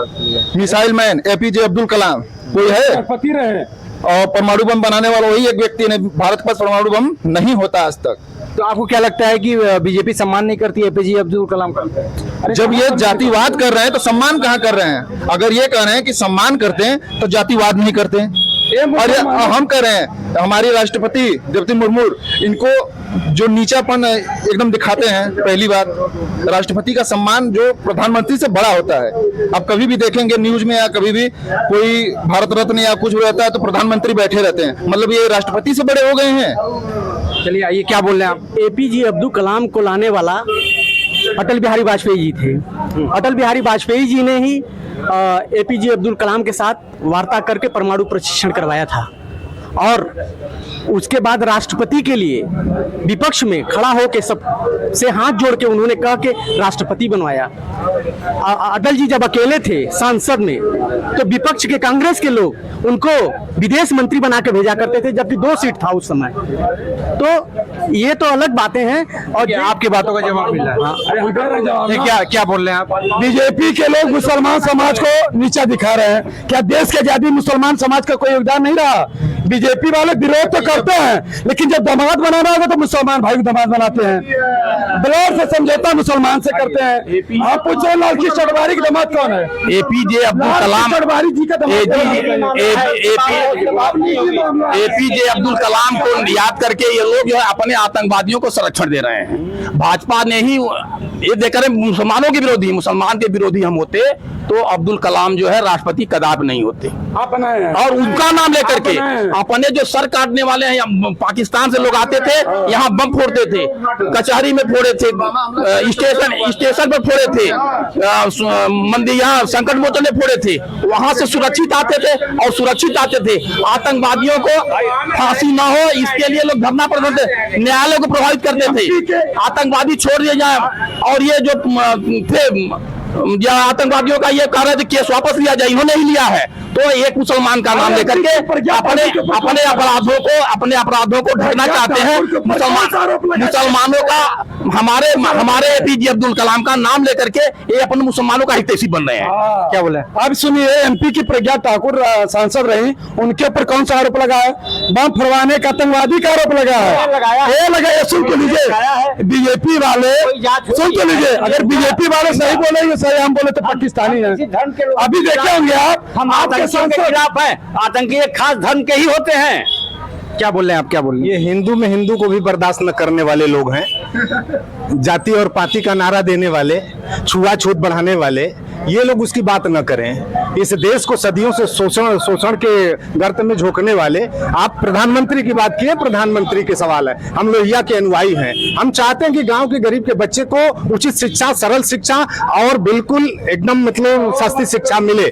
Missile man APJ Abdul Kalam कोई है? पति रहे और परमाणु बम बनाने वाला वही एक व्यक्ति ने। भारत के पास परमाणु बम नहीं होता आज तक। तो आपको क्या लगता है कि बीजेपी सम्मान नहीं करती एपीजे अब्दुल कलाम का? जब ये जातिवाद कर रहे हैं तो सम्मान कहाँ कर रहे हैं? अगर ये कह रहे हैं कि सम्मान करते हैं तो जातिवाद नहीं करते हैं। और हम कह रहे हैं हमारी राष्ट्रपति द्रौपदी मुर्मू इनको जो नीचापन एकदम दिखाते हैं। पहली बात, राष्ट्रपति का सम्मान जो प्रधानमंत्री से बड़ा होता है। आप कभी भी देखेंगे न्यूज में या कभी भी कोई भारत रत्न या कुछ रहता है तो प्रधानमंत्री बैठे रहते हैं, मतलब ये राष्ट्रपति से बड़े हो गए हैं। चलिए आइए, क्या बोल रहे हैं आप? एपीजे अब्दुल कलाम को लाने वाला अटल बिहारी वाजपेयी जी थे। अटल बिहारी वाजपेयी जी ने ही एपीजे अब्दुल कलाम के साथ वार्ता करके परमाणु प्रशिक्षण करवाया था। और उसके बाद राष्ट्रपति के लिए विपक्ष में खड़ा होकर सब से हाथ जोड़ के उन्होंने कहा कि राष्ट्रपति बनवाया। अटल जी जब अकेले थे संसद में तो विपक्ष के कांग्रेस के लोग उनको विदेश मंत्री बना के भेजा करते थे, जबकि 2 सीट था उस समय। तो ये तो अलग बातें हैं। और आपकी बातों का जवाब मिल रहा है। क्या क्या बोल रहे हैं आप? बीजेपी के लोग मुसलमान समाज को नीचा दिखा रहे हैं। क्या देश की आजादी मुसलमान समाज का कोई योगदान नहीं रहा? बीजेपी वाले विरोध तो करते हैं, लेकिन जब दामाद बनाना होगा तो मुसलमान भाई को दामाद बनाते हैं। ब्लड से समझौता मुसलमान से करते हैं। आप पूछो लाल कृष्ण अडवाणी की दामाद कौन है? एपीजे अब्दुल कलाम, अडवाणी जी का एपीजे अब्दुल कलाम को याद करके ये लोग जो है अपने आतंकवादियों को संरक्षण दे रहे हैं। भाजपा ने ही ये देखकर मुसलमानों के विरोधी, मुसलमान के विरोधी हम होते तो अब्दुल कलाम जो है राष्ट्रपति कदापि नहीं होते। और उनका नाम लेकर के अपने जो सर काटने वाले हैं, पाकिस्तान से लोग आते थे, यहाँ बम फोड़ते थे, कचहरी में फोड़े थे, स्टेशन पर फोड़े थे, मंदिर यहाँ संकट मोचन में फोड़े थे। वहां से सुरक्षित आते थे और सुरक्षित आते थे। आतंकवादियों को फांसी ना हो इसके लिए लोग धरना प्रदर्शन थे, न्यायालय को प्रभावित करते थे, आतंकवादी छोड़ दिए जाए। और ये जो थे आतंकवादियों का ये कह रहे थे केस वापस लिया जाए, इन्होंने ही लिया है। तो एक मुसलमान का नाम लेकर के अपने अपराधों को ढकना चाहते हैं। मुसलमानों का हमारे एपीजे अब्दुल कलाम का नाम लेकर के ये अपने मुसलमानों का हितैषी बन रहे हैं। क्या बोले? अब सुनिए, एमपी की प्रज्ञा ठाकुर सांसद रही, उनके ऊपर कौन सा आरोप लगा है? बम फुड़वाने का आतंकवादी का आरोप लगा है। सुन तो लीजिए, बीजेपी वाले सुन तो लीजिए, अगर बीजेपी वाले सही बोले सही, हम बोले तो पाकिस्तानी है। अभी देखे होंगे आप, हम आतंकियों के खिलाफ हैं। आतंकी एक खास धर्म के ही होते हैं। क्या बोल रहे हैं आप? क्या बोल रहे हैं? ये हिंदू में हिंदू को भी बर्दाश्त न करने वाले लोग हैं। जाति और पाति का नारा देने वाले, छुआछूत बढ़ाने वाले, ये लोग उसकी बात न करें। इस देश को सदियों से शोषण के गर्त में झोंकने वाले, आप प्रधानमंत्री की बात किए, प्रधानमंत्री के सवाल है। हम लोहिया के अनुयायी हैं। हम चाहते हैं कि गांव के गरीब के बच्चे को उचित शिक्षा, सरल शिक्षा और बिल्कुल एकदम मतलब सस्ती शिक्षा मिले।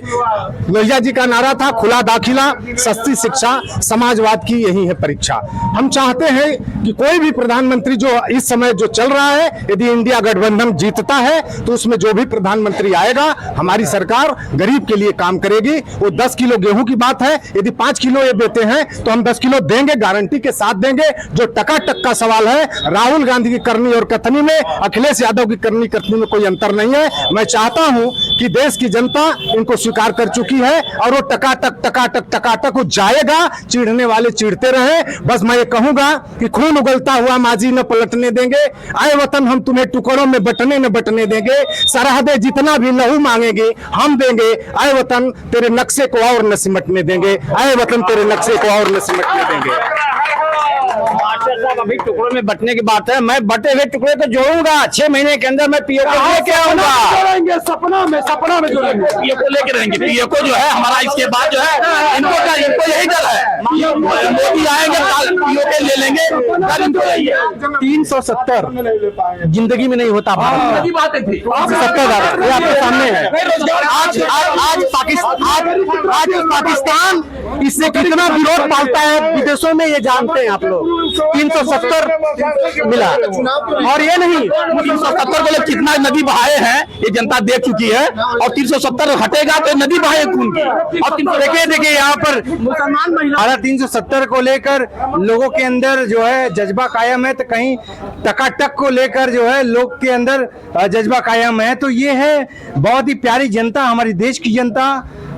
लोहिया जी का नारा था खुला दाखिला, सस्ती शिक्षा, समाजवाद की यही है परीक्षा। हम चाहते हैं कि कोई भी प्रधानमंत्री जो इस समय जो चल रहा है, यदि इंडिया गठबंधन जीतता है तो उसमें जो भी प्रधानमंत्री आएगा, हमारी सरकार गरीब के लिए काम करेगी। वो 10 किलो गेहूं की बात है, यदि 5 किलो ये देते हैं तो हम 10 किलो देंगे, गारंटी के साथ देंगे। जो टकाटक का सवाल है, राहुल गांधी की करनी और कथनी में, अखिलेश यादव की करनी कथनी में कोई अंतर नहीं है। मैं चाहता हूं कि देश की जनता इनको स्वीकार कर चुकी है और वो टकाटक वो जाएगा। चिढ़ने वाले चिढ़ते रहे। बस मैं ये कहूंगा कि खून उगलता हुआ माजी न पलटने देंगे। आए वतन हम तुम्हें टुकड़ों में बटने देंगे। सरहदे जितना भी लहू मांगेंगे हम देंगे। आए वतन तेरे नक्शे को और न सिमटने देंगे। आए वतन तेरे नक्शे को और न सिमटने देंगे। मास्टर साहब, अभी टुकड़ों में बटने की बात है। मैं बटे हुए टुकड़े को जोड़ूंगा। 6 महीने के अंदर मैं पीओ को लेके आऊंगा। सपना में जोड़ेंगे। पीओ को लेके रहेंगे। पीओ को जो है हमारा इसके बाद जो है इनको यही डर है। मोदी आएंगे पीओ के ले लेंगे। 370 जिंदगी में नहीं होता। भारत में बात थी 70 ये आपके सामने है। आज पाकिस्तान इससे कितना विरोध पालता है विदेशों में, ये जानते हैं आप लोग। 370 मिला। और ये नहीं 370 को कितना नदी बहाए हैं ये जनता देख चुकी है। और 370 हटेगा तो नदी बहाए खून की। और देखिए यहाँ पर मुसलमान महिला 370 को लेकर लोगों के अंदर जो है जज्बा कायम है, तो कहीं टकाटक को लेकर जो है लोग के अंदर जज्बा कायम है। तो ये है बहुत ही प्यारी जनता, हमारी देश की जनता,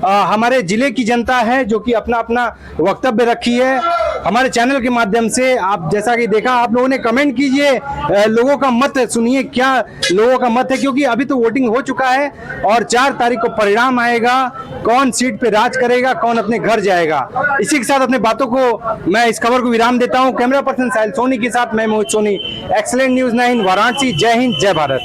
हमारे जिले की जनता है जो कि अपना अपना वक्तव्य रखी है। हमारे चैनल के माध्यम से आप जैसा कि देखा, आप लोगों ने कमेंट कीजिए, लोगों का मत सुनिए, क्या लोगों का मत है, क्योंकि अभी तो वोटिंग हो चुका है और 4 तारीख को परिणाम आएगा। कौन सीट पे राज करेगा, कौन अपने घर जाएगा। इसी के साथ अपने बातों को मैं इस खबर को विराम देता हूं। कैमरा पर्सन साहिल सोनी के साथ मैं मोहित सोनी, एक्सीलेंट न्यूज़ 9 वाराणसी। जय हिंद, जय भारत।